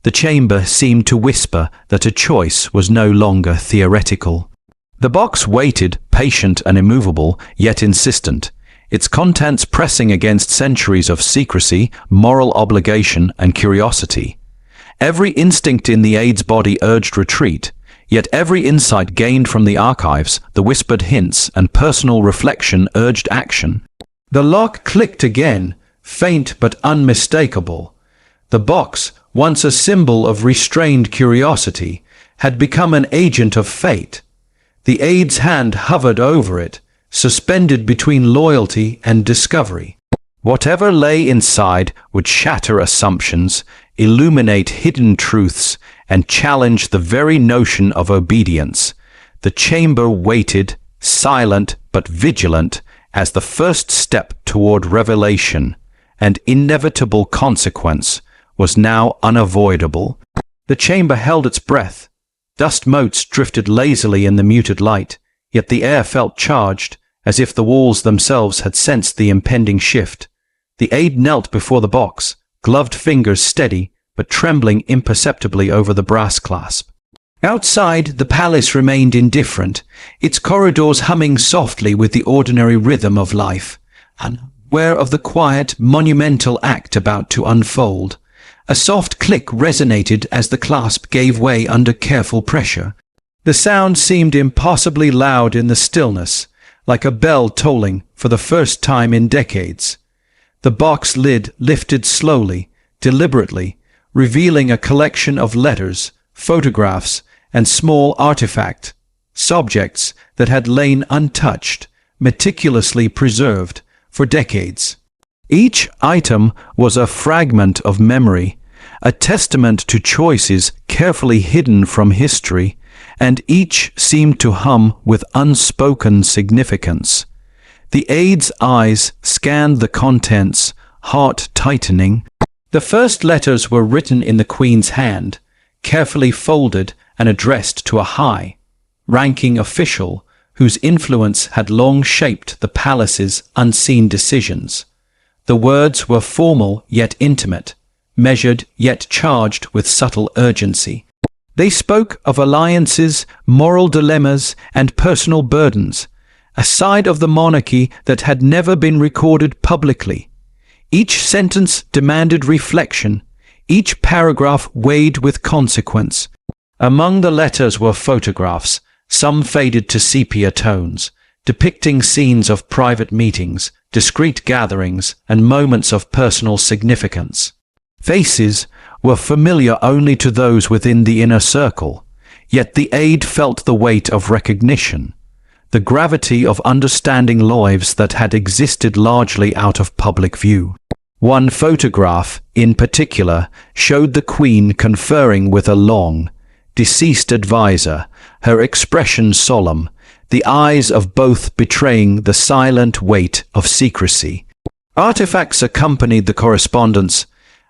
The chamber seemed to whisper that a choice was no longer theoretical. The box waited, patient and immovable, yet insistent, its contents pressing against centuries of secrecy, moral obligation, and curiosity. Every instinct in the aide's body urged retreat, yet every insight gained from the archives, the whispered hints, and personal reflection urged action. The lock clicked again, faint but unmistakable. The box, once a symbol of restrained curiosity, had become an agent of fate. The aide's hand hovered over it, suspended between loyalty and discovery. Whatever lay inside would shatter assumptions, illuminate hidden truths, and challenge the very notion of obedience. The chamber waited, silent but vigilant, as the first step toward revelation. An inevitable consequence was now unavoidable. The chamber held its breath. Dust motes drifted lazily in the muted light, yet the air felt charged, as if the walls themselves had sensed the impending shift. The aide knelt before the box, gloved fingers steady, but trembling imperceptibly over the brass clasp. Outside, the palace remained indifferent, its corridors humming softly with the ordinary rhythm of life, unaware of the quiet, monumental act about to unfold. A soft click resonated as the clasp gave way under careful pressure. The sound seemed impossibly loud in the stillness, like a bell tolling for the first time in decades. The box lid lifted slowly, deliberately, revealing a collection of letters, photographs, and small artifacts, subjects that had lain untouched, meticulously preserved for decades. Each item was a fragment of memory, a testament to choices carefully hidden from history, and each seemed to hum with unspoken significance. The aide's eyes scanned the contents, heart tightening. The first letters were written in the Queen's hand, carefully folded and addressed to a high-ranking official whose influence had long shaped the palace's unseen decisions. The words were formal yet intimate, measured yet charged with subtle urgency. They spoke of alliances, moral dilemmas, and personal burdens, a side of the monarchy that had never been recorded publicly. Each sentence demanded reflection, each paragraph weighed with consequence. Among the letters were photographs, some faded to sepia tones, depicting scenes of private meetings, discreet gatherings, and moments of personal significance. Faces were familiar only to those within the inner circle, yet the aide felt the weight of recognition, the gravity of understanding lives that had existed largely out of public view. One photograph, in particular, showed the Queen conferring with a long, deceased advisor, her expression solemn, the eyes of both betraying the silent weight of secrecy. Artifacts accompanied the correspondence: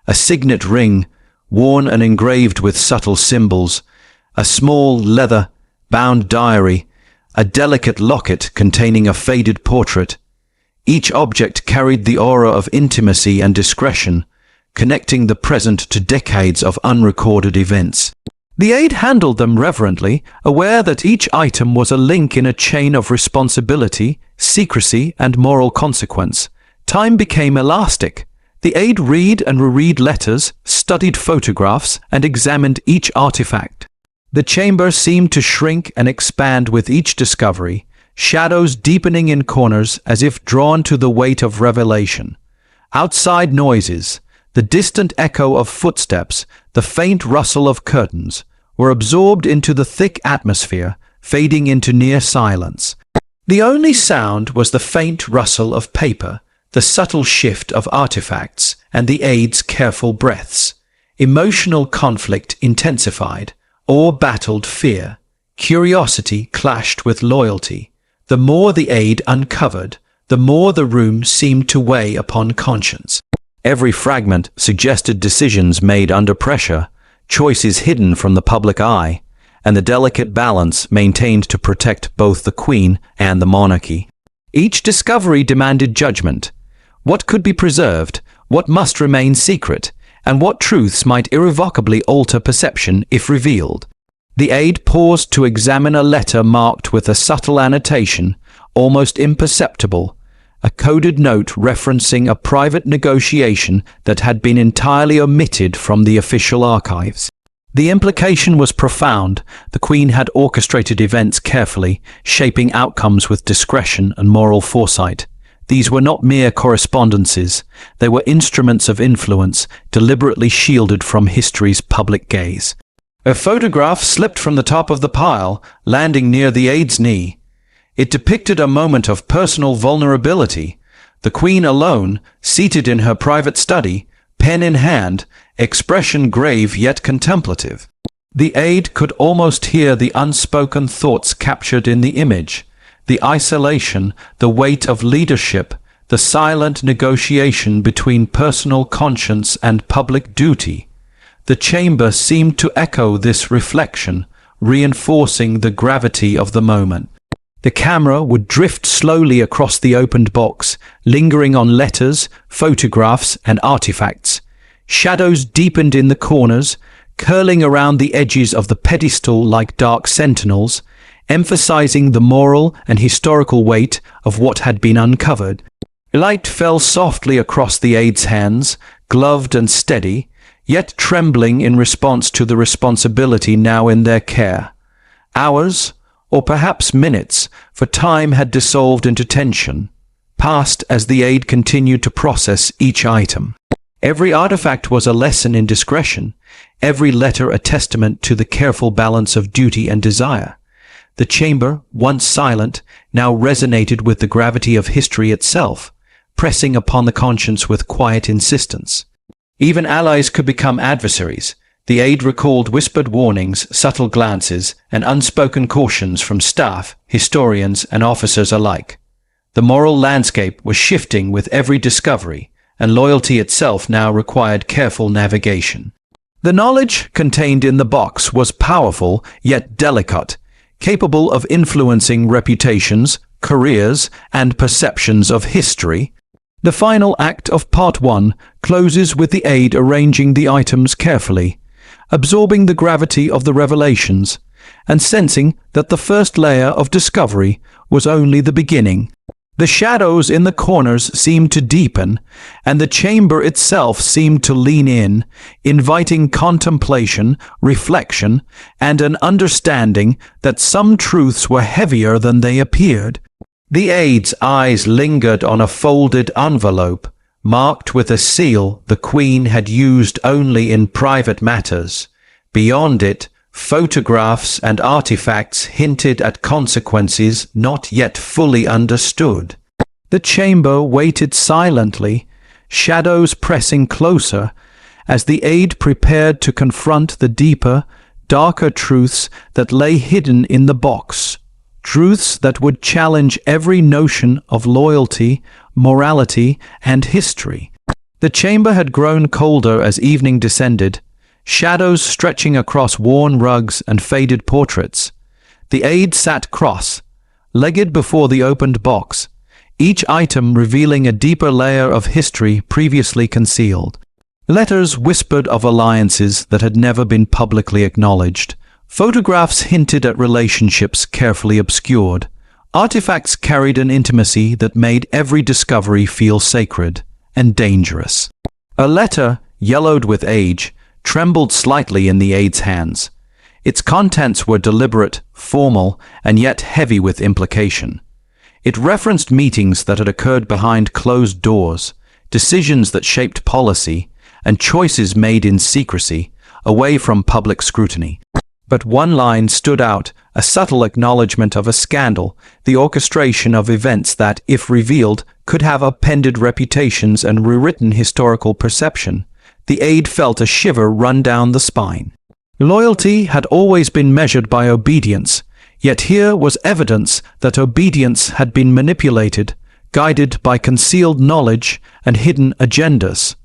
a signet ring, worn and engraved with subtle symbols, a small leather-bound diary, a delicate locket containing a faded portrait. Each object carried the aura of intimacy and discretion, connecting the present to decades of unrecorded events. The aide handled them reverently, aware that each item was a link in a chain of responsibility, secrecy, and moral consequence. Time became elastic. The aide read and reread letters, studied photographs, and examined each artifact. The chamber seemed to shrink and expand with each discovery, shadows deepening in corners as if drawn to the weight of revelation. Outside noises, the distant echo of footsteps, the faint rustle of curtains, were absorbed into the thick atmosphere, fading into near silence. The only sound was the faint rustle of paper, the subtle shift of artifacts, and the aide's careful breaths. Emotional conflict intensified, awe battled fear, curiosity clashed with loyalty. The more the aide uncovered, the more the room seemed to weigh upon conscience. Every fragment suggested decisions made under pressure, choices hidden from the public eye, and the delicate balance maintained to protect both the Queen and the monarchy. Each discovery demanded judgment. What could be preserved, what must remain secret, and what truths might irrevocably alter perception if revealed. The aide paused to examine a letter marked with a subtle annotation, almost imperceptible, a coded note referencing a private negotiation that had been entirely omitted from the official archives. The implication was profound. The Queen had orchestrated events carefully, shaping outcomes with discretion and moral foresight. These were not mere correspondences. They were instruments of influence, deliberately shielded from history's public gaze. A photograph slipped from the top of the pile, landing near the aide's knee. It depicted a moment of personal vulnerability. The Queen alone, seated in her private study, pen in hand, expression grave yet contemplative. The aide could almost hear the unspoken thoughts captured in the image, the isolation, the weight of leadership, the silent negotiation between personal conscience and public duty. The chamber seemed to echo this reflection, reinforcing the gravity of the moment. The camera would drift slowly across the opened box, lingering on letters, photographs, and artifacts. Shadows deepened in the corners, curling around the edges of the pedestal like dark sentinels, emphasizing the moral and historical weight of what had been uncovered. Light fell softly across the aide's hands, gloved and steady, yet trembling in response to the responsibility now in their care. Hours, or perhaps minutes, for time had dissolved into tension, passed as the aide continued to process each item. Every artifact was a lesson in discretion, every letter a testament to the careful balance of duty and desire. The chamber, once silent, now resonated with the gravity of history itself, pressing upon the conscience with quiet insistence. Even allies could become adversaries. The aide recalled whispered warnings, subtle glances, and unspoken cautions from staff, historians, and officers alike. The moral landscape was shifting with every discovery, and loyalty itself now required careful navigation. The knowledge contained in the box was powerful yet delicate, capable of influencing reputations, careers, and perceptions of history. The final act of Part 1 closes with the aide arranging the items carefully, absorbing the gravity of the revelations. and sensing that the first layer of discovery was only the beginning. The shadows in the corners seemed to deepen, and the chamber itself seemed to lean in, inviting contemplation, reflection, and an understanding that some truths were heavier than they appeared. The aide's eyes lingered on a folded envelope, marked with a seal the Queen had used only in private matters. Beyond it, photographs and artifacts hinted at consequences not yet fully understood. The chamber waited silently, shadows pressing closer, as the aide prepared to confront the deeper, darker truths that lay hidden in the box. Truths that would challenge every notion of loyalty, morality, and history. The chamber had grown colder as evening descended, shadows stretching across worn rugs and faded portraits. The aide sat cross-legged before the opened box, each item revealing a deeper layer of history previously concealed. Letters whispered of alliances that had never been publicly acknowledged. Photographs hinted at relationships carefully obscured. Artifacts carried an intimacy that made every discovery feel sacred and dangerous. A letter, yellowed with age, trembled slightly in the aide's hands. Its contents were deliberate, formal, and yet heavy with implication. It referenced meetings that had occurred behind closed doors, decisions that shaped policy, and choices made in secrecy, away from public scrutiny. But one line stood out, a subtle acknowledgement of a scandal, the orchestration of events that, if revealed, could have upended reputations and rewritten historical perception. The aide felt a shiver run down the spine. Loyalty had always been measured by obedience, yet here was evidence that obedience had been manipulated, guided by concealed knowledge and hidden agendas.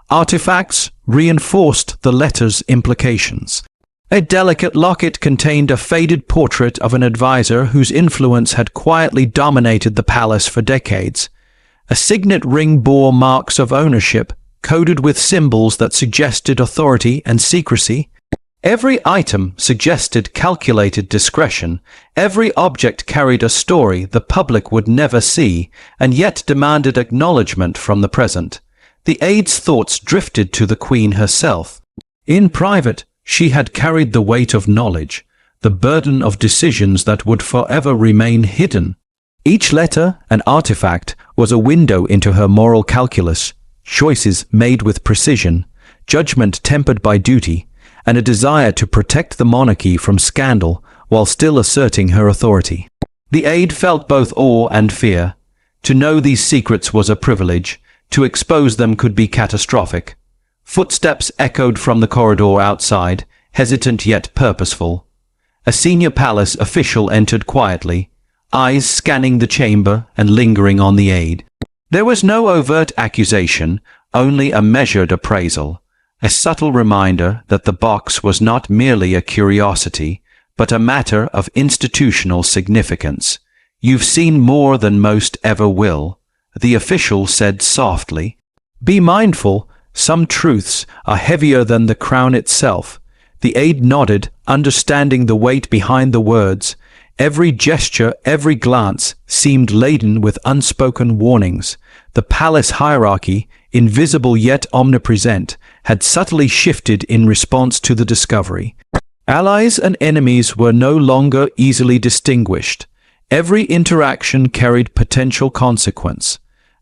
Artifacts reinforced the letter's implications. A delicate locket contained a faded portrait of an advisor whose influence had quietly dominated the palace for decades. A signet ring bore marks of ownership, coded with symbols that suggested authority and secrecy. Every item suggested calculated discretion. Every object carried a story the public would never see, and yet demanded acknowledgement from the present. The aide's thoughts drifted to the Queen herself. In private, she had carried the weight of knowledge, the burden of decisions that would forever remain hidden. Each letter and artifact was a window into her moral calculus, choices made with precision, judgment tempered by duty, and a desire to protect the monarchy from scandal while still asserting her authority. The aide felt both awe and fear. To know these secrets was a privilege. To expose them could be catastrophic. Footsteps echoed from the corridor outside, hesitant yet purposeful. A senior palace official entered quietly, eyes scanning the chamber and lingering on the aide. There was no overt accusation, only a measured appraisal, a subtle reminder that the box was not merely a curiosity, but a matter of institutional significance. "You've seen more than most ever will," the official said softly. "Be mindful, some truths are heavier than the crown itself." The aide nodded, understanding the weight behind the words. Every gesture, every glance seemed laden with unspoken warnings. The palace hierarchy, invisible yet omnipresent, had subtly shifted in response to the discovery. Allies and enemies were no longer easily distinguished. Every interaction carried potential consequence.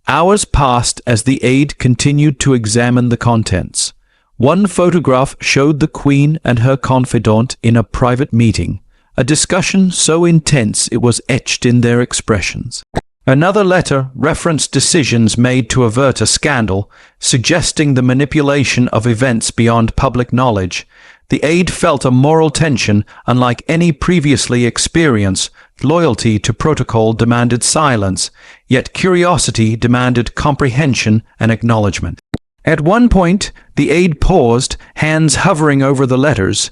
Hours passed as the aide continued to examine the contents. One photograph showed the Queen and her confidant in a private meeting, a discussion so intense it was etched in their expressions. Another letter referenced decisions made to avert a scandal, suggesting the manipulation of events beyond public knowledge. The aide felt a moral tension unlike any previously experienced. Loyalty to protocol demanded silence, yet curiosity demanded comprehension and acknowledgement. At one point, the aide paused, hands hovering over the letters.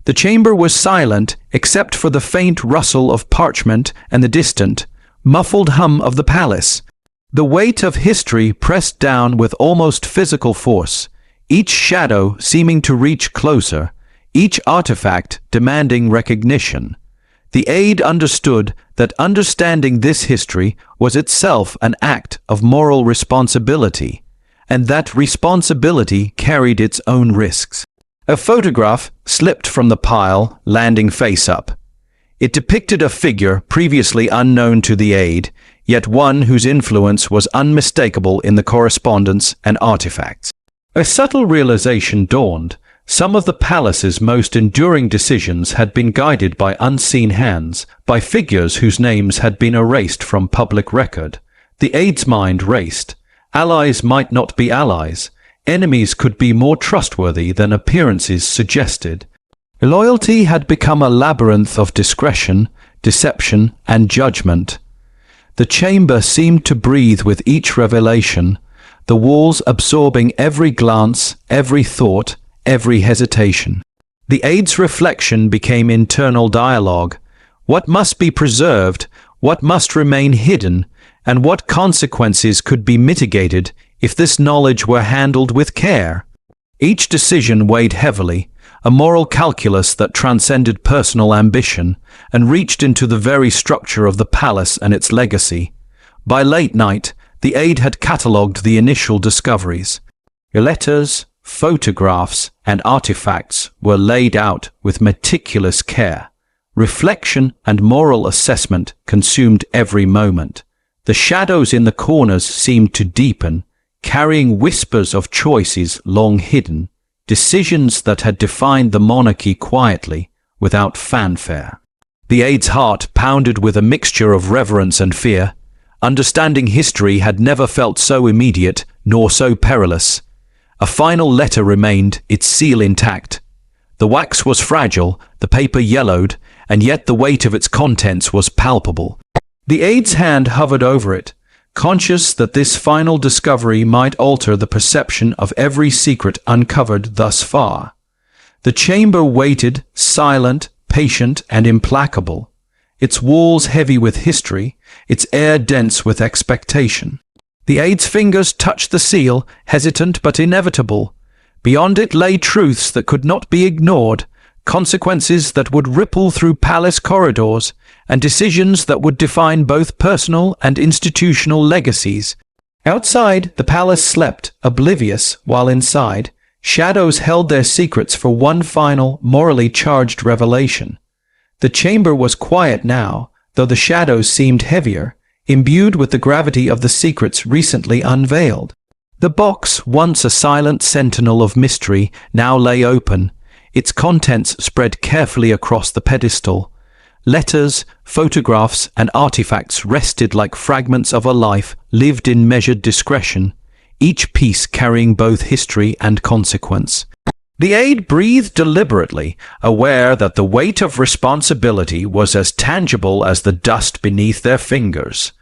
The chamber was silent except for the faint rustle of parchment and the distant, muffled hum of the palace. The weight of history pressed down with almost physical force, each shadow seeming to reach closer, each artifact demanding recognition. The aide understood that understanding this history was itself an act of moral responsibility, and that responsibility carried its own risks. A photograph slipped from the pile, landing face up. It depicted a figure previously unknown to the aide, yet one whose influence was unmistakable in the correspondence and artifacts. A subtle realization dawned. Some of the palace's most enduring decisions had been guided by unseen hands, by figures whose names had been erased from public record. The aide's mind raced. Allies might not be allies. Enemies could be more trustworthy than appearances suggested. Loyalty had become a labyrinth of discretion, deception, and judgment. The chamber seemed to breathe with each revelation, the walls absorbing every glance, every thought, every hesitation. The aide's reflection became internal dialogue. What must be preserved, what must remain hidden, and what consequences could be mitigated if this knowledge were handled with care? Each decision weighed heavily, a moral calculus that transcended personal ambition and reached into the very structure of the palace and its legacy. By late night, the aide had catalogued the initial discoveries. Letters, photographs, and artifacts were laid out with meticulous care. Reflection and moral assessment consumed every moment. The shadows in the corners seemed to deepen, carrying whispers of choices long hidden, decisions that had defined the monarchy quietly, without fanfare. The aide's heart pounded with a mixture of reverence and fear. Understanding history had never felt so immediate, nor so perilous. A final letter remained, its seal intact. The wax was fragile, the paper yellowed, and yet the weight of its contents was palpable. The aide's hand hovered over it, conscious that this final discovery might alter the perception of every secret uncovered thus far. The chamber waited, silent, patient, and implacable, its walls heavy with history, its air dense with expectation. The aide's fingers touched the seal, hesitant but inevitable. Beyond it lay truths that could not be ignored, consequences that would ripple through palace corridors, and decisions that would define both personal and institutional legacies. Outside, the palace slept, oblivious, while inside, shadows held their secrets for one final, morally charged revelation. The chamber was quiet now, though the shadows seemed heavier, imbued with the gravity of the secrets recently unveiled. The box, once a silent sentinel of mystery, now lay open, its contents spread carefully across the pedestal. Letters, photographs, and artifacts rested like fragments of a life lived in measured discretion, each piece carrying both history and consequence. The aide breathed deliberately, aware that the weight of responsibility was as tangible as the dust beneath their fingers.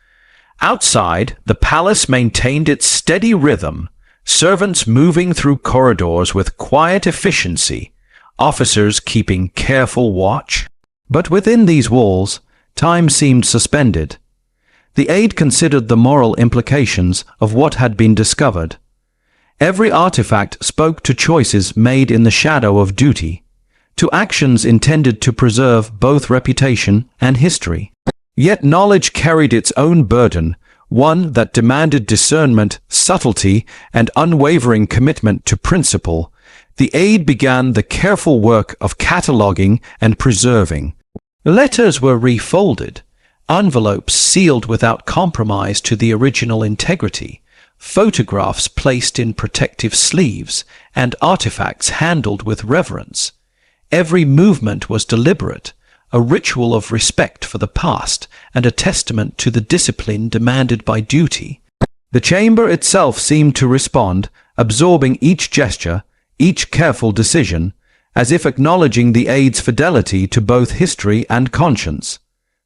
Outside, the palace maintained its steady rhythm, servants moving through corridors with quiet efficiency, officers keeping careful watch. But within these walls, time seemed suspended. The aide considered the moral implications of what had been discovered. Every artifact spoke to choices made in the shadow of duty, to actions intended to preserve both reputation and history. Yet knowledge carried its own burden, one that demanded discernment, subtlety, and unwavering commitment to principle. The aide began the careful work of cataloguing and preserving. Letters were refolded, envelopes sealed without compromise to the original integrity, photographs placed in protective sleeves, and artifacts handled with reverence. Every movement was deliberate, a ritual of respect for the past and a testament to the discipline demanded by duty. The chamber itself seemed to respond, absorbing each gesture, each careful decision, as if acknowledging the aide's fidelity to both history and conscience.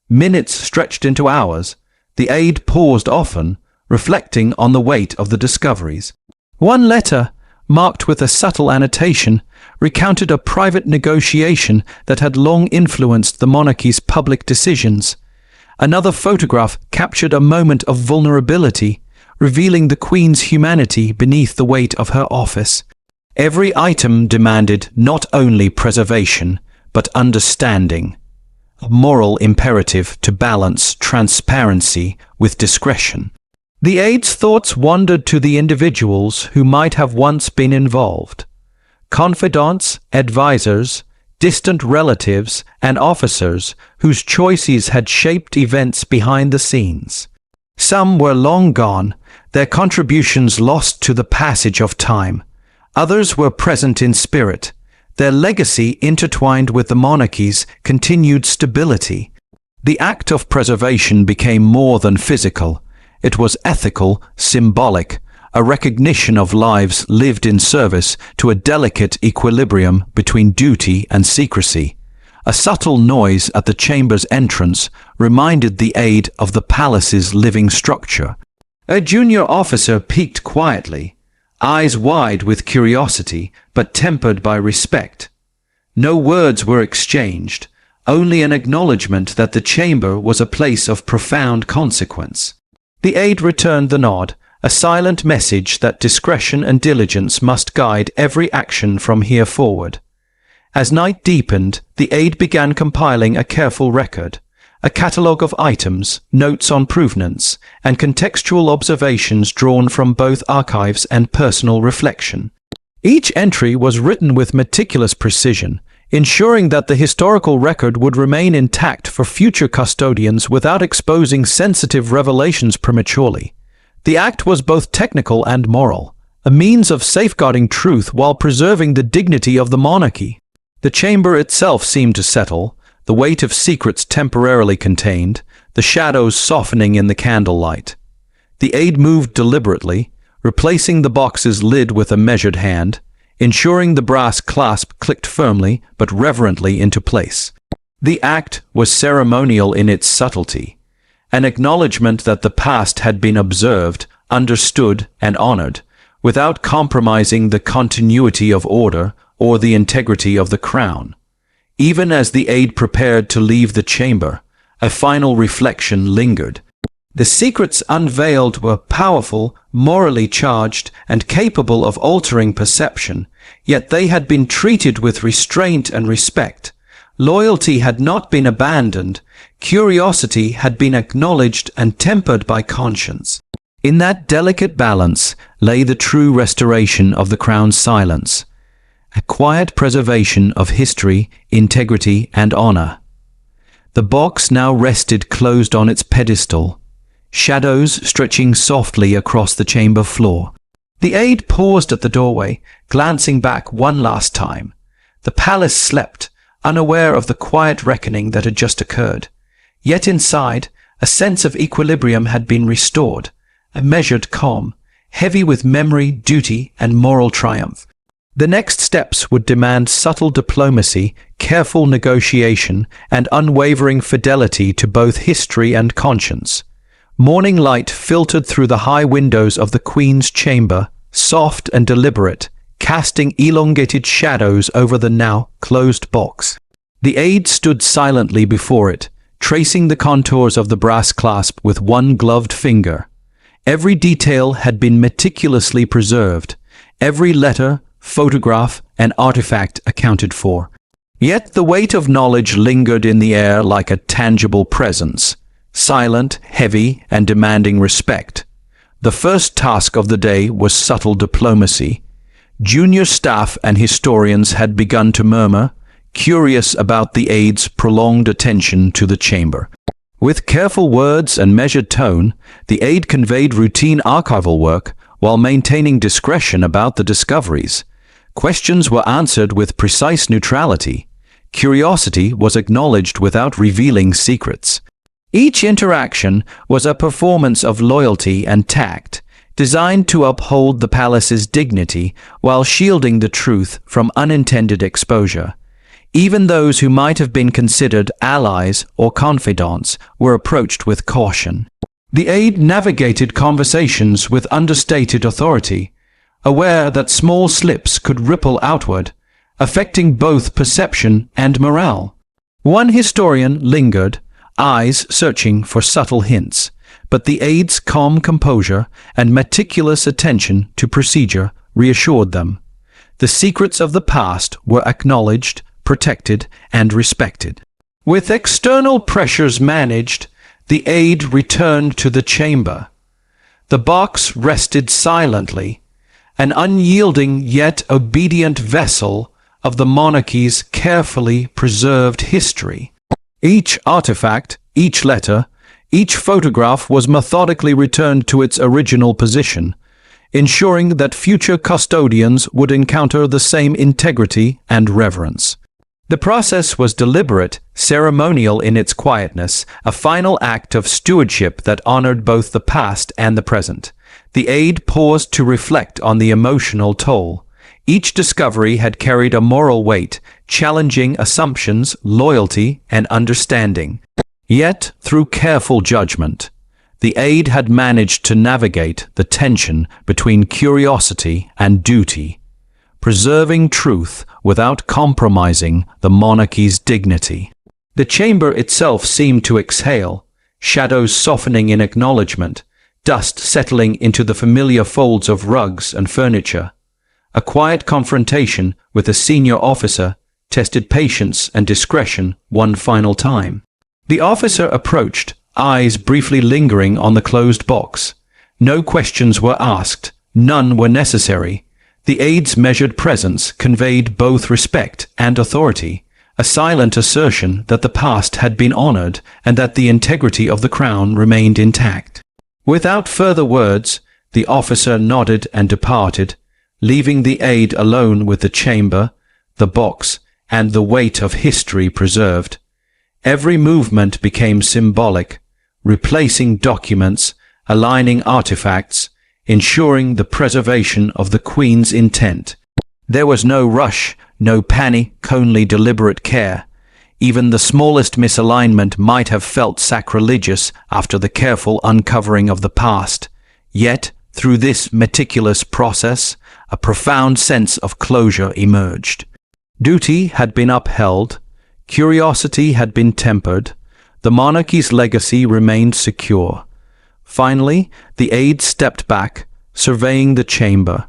Minutes stretched into hours. The aide paused often, reflecting on the weight of the discoveries. One letter, marked with a subtle annotation, recounted a private negotiation that had long influenced the monarchy's public decisions. Another photograph captured a moment of vulnerability, revealing the Queen's humanity beneath the weight of her office. Every item demanded not only preservation, but understanding, a moral imperative to balance transparency with discretion. The aide's thoughts wandered to the individuals who might have once been involved. Confidants, advisors, distant relatives, and officers whose choices had shaped events behind the scenes. Some were long gone, their contributions lost to the passage of time. Others were present in spirit, their legacy intertwined with the monarchy's continued stability. The act of preservation became more than physical. It was ethical, symbolic, a recognition of lives lived in service to a delicate equilibrium between duty and secrecy. A subtle noise at the chamber's entrance reminded the aide of the palace's living structure. A junior officer peeked quietly, eyes wide with curiosity but tempered by respect. No words were exchanged, only an acknowledgement that the chamber was a place of profound consequence. The aide returned the nod, a silent message that discretion and diligence must guide every action from here forward. As night deepened, the aide began compiling a careful record, a catalogue of items, notes on provenance, and contextual observations drawn from both archives and personal reflection. Each entry was written with meticulous precision, ensuring that the historical record would remain intact for future custodians without exposing sensitive revelations prematurely. The act was both technical and moral, a means of safeguarding truth while preserving the dignity of the monarchy. The chamber itself seemed to settle, the weight of secrets temporarily contained, the shadows softening in the candlelight. The aide moved deliberately, replacing the box's lid with a measured hand, ensuring the brass clasp clicked firmly but reverently into place. The act was ceremonial in its subtlety, an acknowledgement that the past had been observed, understood, and honored, without compromising the continuity of order or the integrity of the crown. Even as the aide prepared to leave the chamber, a final reflection lingered. The secrets unveiled were powerful, morally charged, and capable of altering perception, yet they had been treated with restraint and respect. Loyalty had not been abandoned, curiosity had been acknowledged and tempered by conscience. In that delicate balance lay the true restoration of the crown's silence, a quiet preservation of history, integrity, and honor. The box now rested closed on its pedestal, shadows stretching softly across the chamber floor. The aide paused at the doorway, glancing back one last time. The palace slept, unaware of the quiet reckoning that had just occurred. Yet inside, a sense of equilibrium had been restored, a measured calm, heavy with memory, duty, and moral triumph. The next steps would demand subtle diplomacy, careful negotiation, and unwavering fidelity to both history and conscience. Morning light filtered through the high windows of the Queen's chamber, soft and deliberate, casting elongated shadows over the now closed box. The aide stood silently before it, tracing the contours of the brass clasp with one gloved finger. Every detail had been meticulously preserved, every letter, photograph, and artifact accounted for. Yet the weight of knowledge lingered in the air like a tangible presence, silent, heavy, and demanding respect. The first task of the day was subtle diplomacy. Junior staff and historians had begun to murmur, curious about the aide's prolonged attention to the chamber. With careful words and measured tone, the aide conveyed routine archival work while maintaining discretion about the discoveries. Questions were answered with precise neutrality. Curiosity was acknowledged without revealing secrets. Each interaction was a performance of loyalty and tact, designed to uphold the palace's dignity while shielding the truth from unintended exposure. Even those who might have been considered allies or confidants were approached with caution. The aide navigated conversations with understated authority, aware that small slips could ripple outward, affecting both perception and morale. One historian lingered, eyes searching for subtle hints, but the aide's calm composure and meticulous attention to procedure reassured them. The secrets of the past were acknowledged, protected, and respected. With external pressures managed, the aide returned to the chamber. The box rested silently, an unyielding yet obedient vessel of the monarchy's carefully preserved history. Each artifact, each letter, each photograph was methodically returned to its original position, ensuring that future custodians would encounter the same integrity and reverence. The process was deliberate, ceremonial in its quietness, a final act of stewardship that honored both the past and the present. The aide paused to reflect on the emotional toll. Each discovery had carried a moral weight, challenging assumptions, loyalty, and understanding. Yet, through careful judgment, the aide had managed to navigate the tension between curiosity and duty, preserving truth without compromising the monarchy's dignity. The chamber itself seemed to exhale, shadows softening in acknowledgement, dust settling into the familiar folds of rugs and furniture. A quiet confrontation with a senior officer tested patience and discretion one final time. The officer approached, eyes briefly lingering on the closed box. No questions were asked, none were necessary. The aide's measured presence conveyed both respect and authority, a silent assertion that the past had been honored and that the integrity of the crown remained intact. Without further words, the officer nodded and departed, leaving the aide alone with the chamber, the box, and the weight of history preserved. Every movement became symbolic, replacing documents, aligning artifacts, ensuring the preservation of the Queen's intent. There was no rush, no panic, only deliberate care. Even the smallest misalignment might have felt sacrilegious after the careful uncovering of the past. Yet, through this meticulous process, a profound sense of closure emerged. Duty had been upheld, curiosity had been tempered, the monarchy's legacy remained secure. Finally, the aide stepped back, surveying the chamber.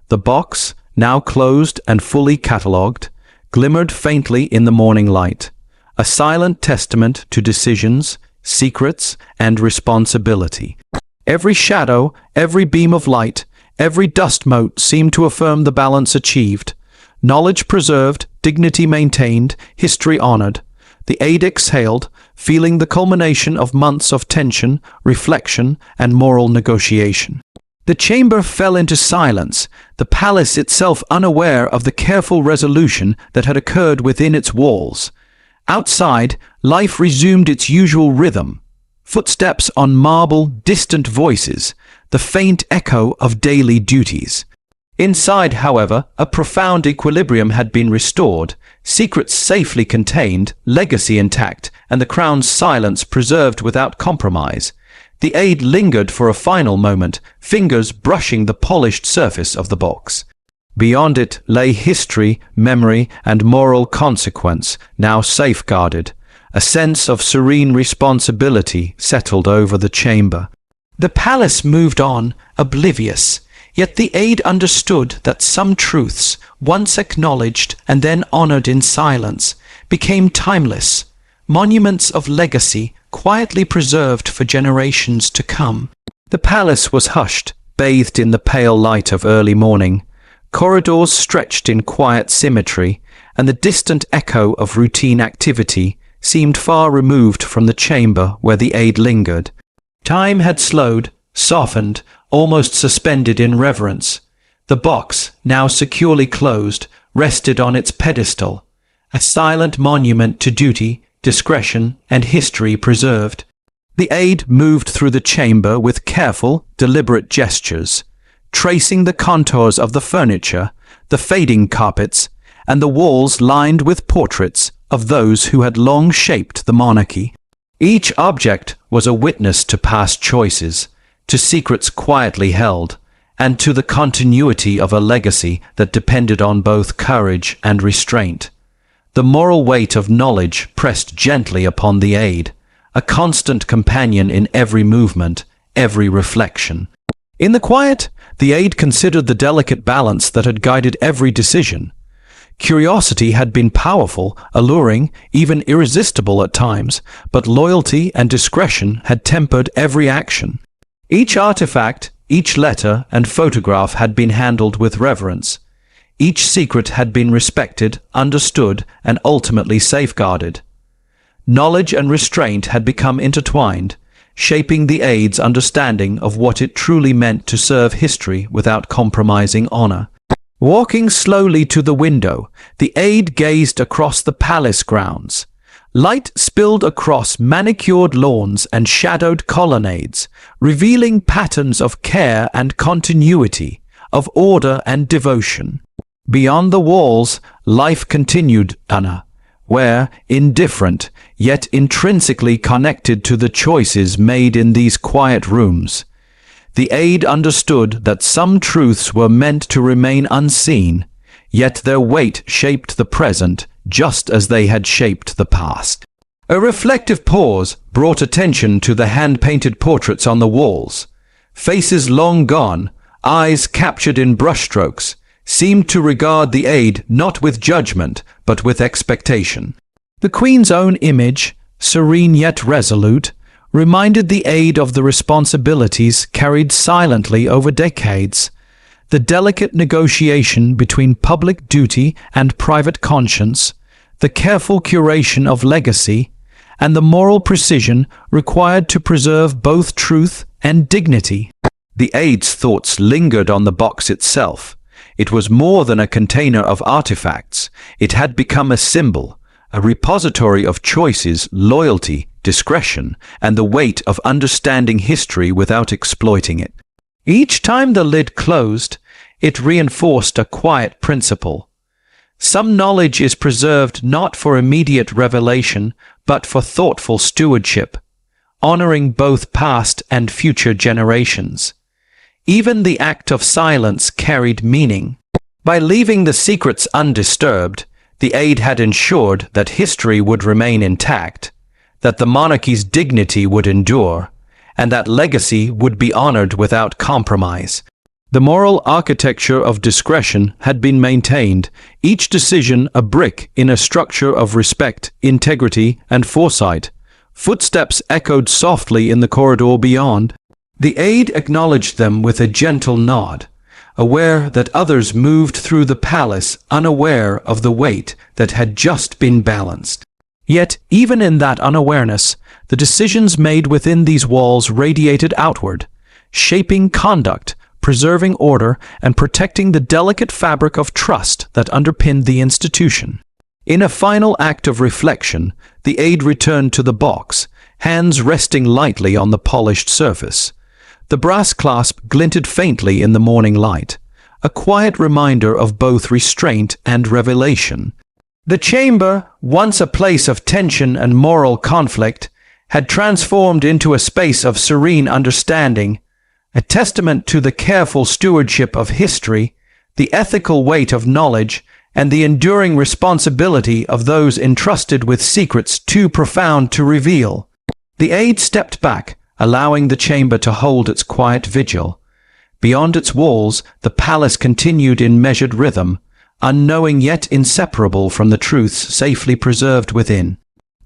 The box, now closed and fully catalogued, glimmered faintly in the morning light, a silent testament to decisions, secrets, and responsibility. Every shadow, every beam of light, every dust mote seemed to affirm the balance achieved. Knowledge preserved, dignity maintained, history honored. The aide exhaled, feeling the culmination of months of tension, reflection, and moral negotiation. The chamber fell into silence, the palace itself unaware of the careful resolution that had occurred within its walls. Outside, life resumed its usual rhythm. Footsteps on marble, distant voices, the faint echo of daily duties. Inside, however, a profound equilibrium had been restored, secrets safely contained, legacy intact, and the crown's silence preserved without compromise. The aide lingered for a final moment, fingers brushing the polished surface of the box. Beyond it lay history, memory, and moral consequence, now safeguarded. A sense of serene responsibility settled over the chamber. The palace moved on, oblivious. Yet the aide understood that some truths, once acknowledged and then honored in silence, became timeless, monuments of legacy quietly preserved for generations to come. The palace was hushed, bathed in the pale light of early morning. Corridors stretched in quiet symmetry, and the distant echo of routine activity seemed far removed from the chamber where the aide lingered. Time had slowed, softened, almost suspended in reverence. The box, now securely closed, rested on its pedestal, a silent monument to duty, discretion, and history preserved. The aide moved through the chamber with careful, deliberate gestures, tracing the contours of the furniture, the fading carpets, and the walls lined with portraits of those who had long shaped the monarchy. Each object was a witness to past choices, to secrets quietly held, and to the continuity of a legacy that depended on both courage and restraint. The moral weight of knowledge pressed gently upon the aide, a constant companion in every movement, every reflection. In the quiet, the aide considered the delicate balance that had guided every decision. Curiosity had been powerful, alluring, even irresistible at times, but loyalty and discretion had tempered every action. Each artifact, each letter and photograph had been handled with reverence. Each secret had been respected, understood, and ultimately safeguarded. Knowledge and restraint had become intertwined, shaping the aide's understanding of what it truly meant to serve history without compromising honor. Walking slowly to the window, the aide gazed across the palace grounds. Light spilled across manicured lawns and shadowed colonnades, revealing patterns of care and continuity, of order and devotion. Beyond the walls, life continued, where, indifferent, yet intrinsically connected to the choices made in these quiet rooms. The aide understood that some truths were meant to remain unseen, yet their weight shaped the present just as they had shaped the past. A reflective pause brought attention to the hand-painted portraits on the walls. Faces long gone, eyes captured in brushstrokes, seemed to regard the aide not with judgment, but with expectation. The Queen's own image, serene yet resolute, reminded the aide of the responsibilities carried silently over decades. The delicate negotiation between public duty and private conscience, the careful curation of legacy, and the moral precision required to preserve both truth and dignity. The aide's thoughts lingered on the box itself. It was more than a container of artifacts. It had become a symbol, a repository of choices, loyalty, discretion, and the weight of understanding history without exploiting it. Each time the lid closed, it reinforced a quiet principle. Some knowledge is preserved not for immediate revelation, but for thoughtful stewardship, honoring both past and future generations. Even the act of silence carried meaning. By leaving the secrets undisturbed, the aide had ensured that history would remain intact, that the monarchy's dignity would endure, and that legacy would be honored without compromise. The moral architecture of discretion had been maintained, each decision a brick in a structure of respect, integrity, and foresight. Footsteps echoed softly in the corridor beyond. The aide acknowledged them with a gentle nod, aware that others moved through the palace unaware of the weight that had just been balanced. Yet, even in that unawareness, the decisions made within these walls radiated outward, shaping conduct, preserving order, and protecting the delicate fabric of trust that underpinned the institution. In a final act of reflection, the aide returned to the box, hands resting lightly on the polished surface. The brass clasp glinted faintly in the morning light, a quiet reminder of both restraint and revelation. The chamber, once a place of tension and moral conflict, had transformed into a space of serene understanding, a testament to the careful stewardship of history, the ethical weight of knowledge, and the enduring responsibility of those entrusted with secrets too profound to reveal. The aide stepped back, allowing the chamber to hold its quiet vigil. Beyond its walls, the palace continued in measured rhythm, unknowing yet inseparable from the truths safely preserved within.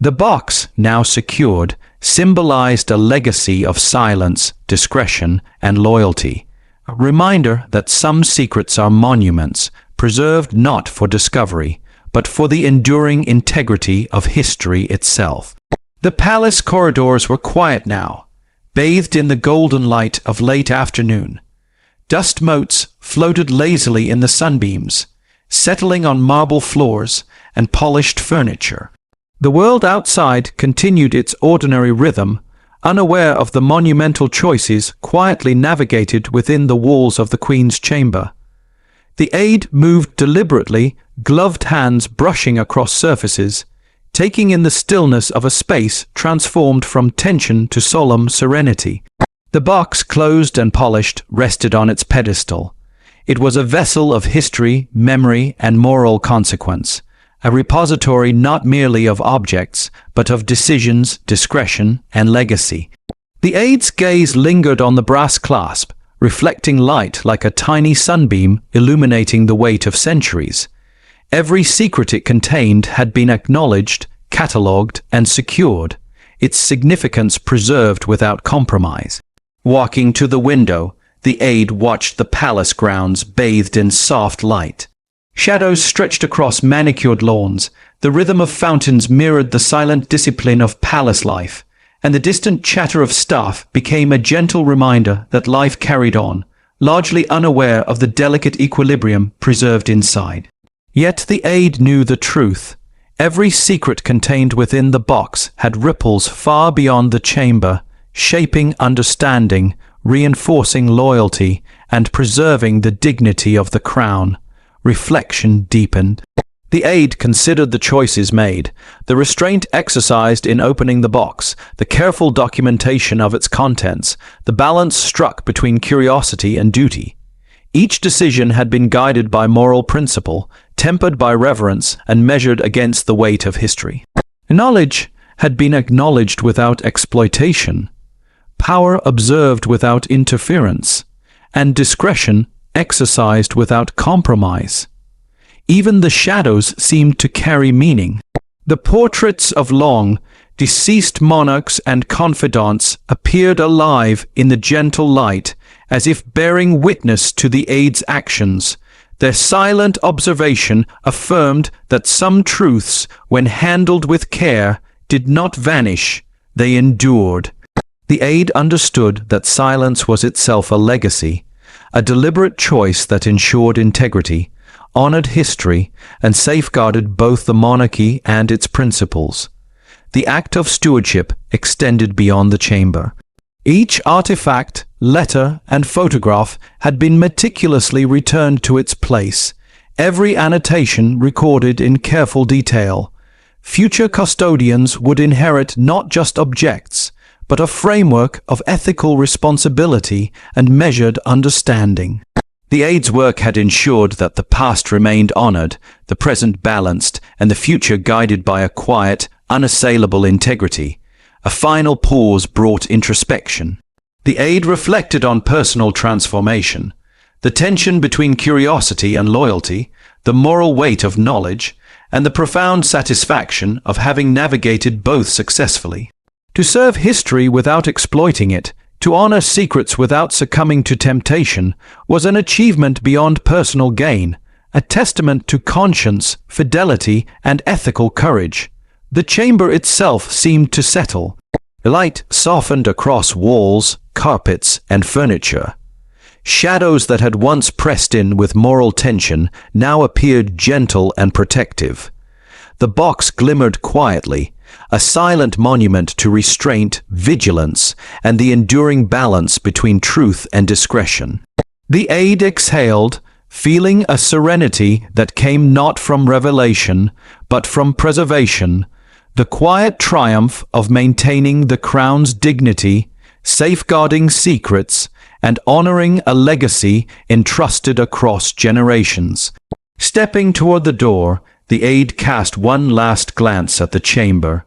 The box, now secured, symbolized a legacy of silence, discretion, and loyalty, a reminder that some secrets are monuments, preserved not for discovery, but for the enduring integrity of history itself. The palace corridors were quiet now, bathed in the golden light of late afternoon. Dust motes floated lazily in the sunbeams, settling on marble floors and polished furniture. The world outside continued its ordinary rhythm, unaware of the monumental choices quietly navigated within the walls of the Queen's chamber. The aide moved deliberately, gloved hands brushing across surfaces, taking in the stillness of a space transformed from tension to solemn serenity. The box, closed and polished, rested on its pedestal. It was a vessel of history, memory, and moral consequence, a repository not merely of objects, but of decisions, discretion, and legacy. The aide's gaze lingered on the brass clasp, reflecting light like a tiny sunbeam illuminating the weight of centuries. Every secret it contained had been acknowledged, catalogued, and secured, its significance preserved without compromise. Walking to the window, the aide watched the palace grounds bathed in soft light. Shadows stretched across manicured lawns, the rhythm of fountains mirrored the silent discipline of palace life, and the distant chatter of staff became a gentle reminder that life carried on, largely unaware of the delicate equilibrium preserved inside. Yet the aide knew the truth. Every secret contained within the box had ripples far beyond the chamber, shaping understanding, reinforcing loyalty, and preserving the dignity of the crown. Reflection deepened. The aide considered the choices made, the restraint exercised in opening the box, the careful documentation of its contents, the balance struck between curiosity and duty. Each decision had been guided by moral principle, tempered by reverence, and measured against the weight of history. Knowledge had been acknowledged without exploitation, power observed without interference, and discretion exercised without compromise. Even the shadows seemed to carry meaning. The portraits of long, deceased monarchs and confidants appeared alive in the gentle light, as if bearing witness to the aide's actions. Their silent observation affirmed that some truths, when handled with care, did not vanish, they endured. The aide understood that silence was itself a legacy, a deliberate choice that ensured integrity, honored history, and safeguarded both the monarchy and its principles. The act of stewardship extended beyond the chamber. Each artifact, letter, and photograph had been meticulously returned to its place, every annotation recorded in careful detail. Future custodians would inherit not just objects, but a framework of ethical responsibility and measured understanding. The aide's work had ensured that the past remained honored, the present balanced, and the future guided by a quiet, unassailable integrity. A final pause brought introspection. The aide reflected on personal transformation, the tension between curiosity and loyalty, the moral weight of knowledge, and the profound satisfaction of having navigated both successfully. To serve history without exploiting it, to honor secrets without succumbing to temptation, was an achievement beyond personal gain, a testament to conscience, fidelity, and ethical courage. The chamber itself seemed to settle. Light softened across walls, carpets, and furniture. Shadows that had once pressed in with moral tension now appeared gentle and protective. The box glimmered quietly, a silent monument to restraint, vigilance, and the enduring balance between truth and discretion. The aide exhaled, feeling a serenity that came not from revelation, but from preservation, the quiet triumph of maintaining the crown's dignity, safeguarding secrets, and honoring a legacy entrusted across generations. Stepping toward the door, the aide cast one last glance at the chamber.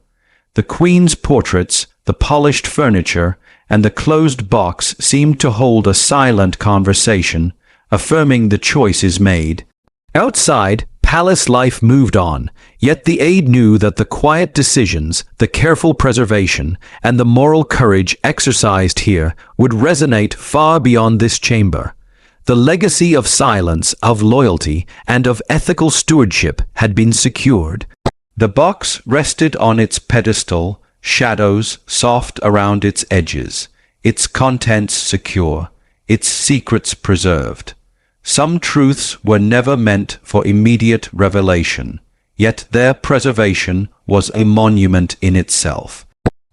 The queen's portraits, the polished furniture, and the closed box seemed to hold a silent conversation, affirming the choices made. Outside, palace life moved on, yet the aide knew that the quiet decisions, the careful preservation, and the moral courage exercised here would resonate far beyond this chamber. The legacy of silence, of loyalty, and of ethical stewardship had been secured. The box rested on its pedestal, shadows soft around its edges, its contents secure, its secrets preserved. Some truths were never meant for immediate revelation, yet their preservation was a monument in itself.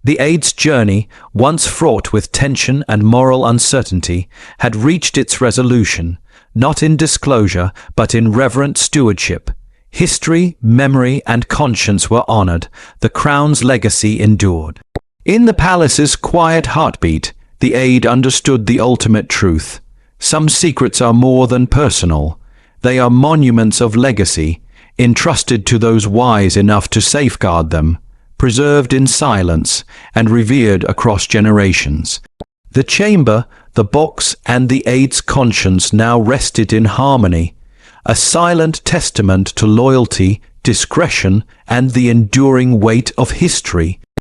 The aide's journey, once fraught with tension and moral uncertainty, had reached its resolution, not in disclosure, but in reverent stewardship. History, memory, and conscience were honored, the crown's legacy endured. In the palace's quiet heartbeat, the aide understood the ultimate truth. Some secrets are more than personal. They are monuments of legacy, entrusted to those wise enough to safeguard them, preserved in silence, and revered across generations. The chamber, the box, and the aide's conscience now rested in harmony, a silent testament to loyalty, discretion, and the enduring weight of history.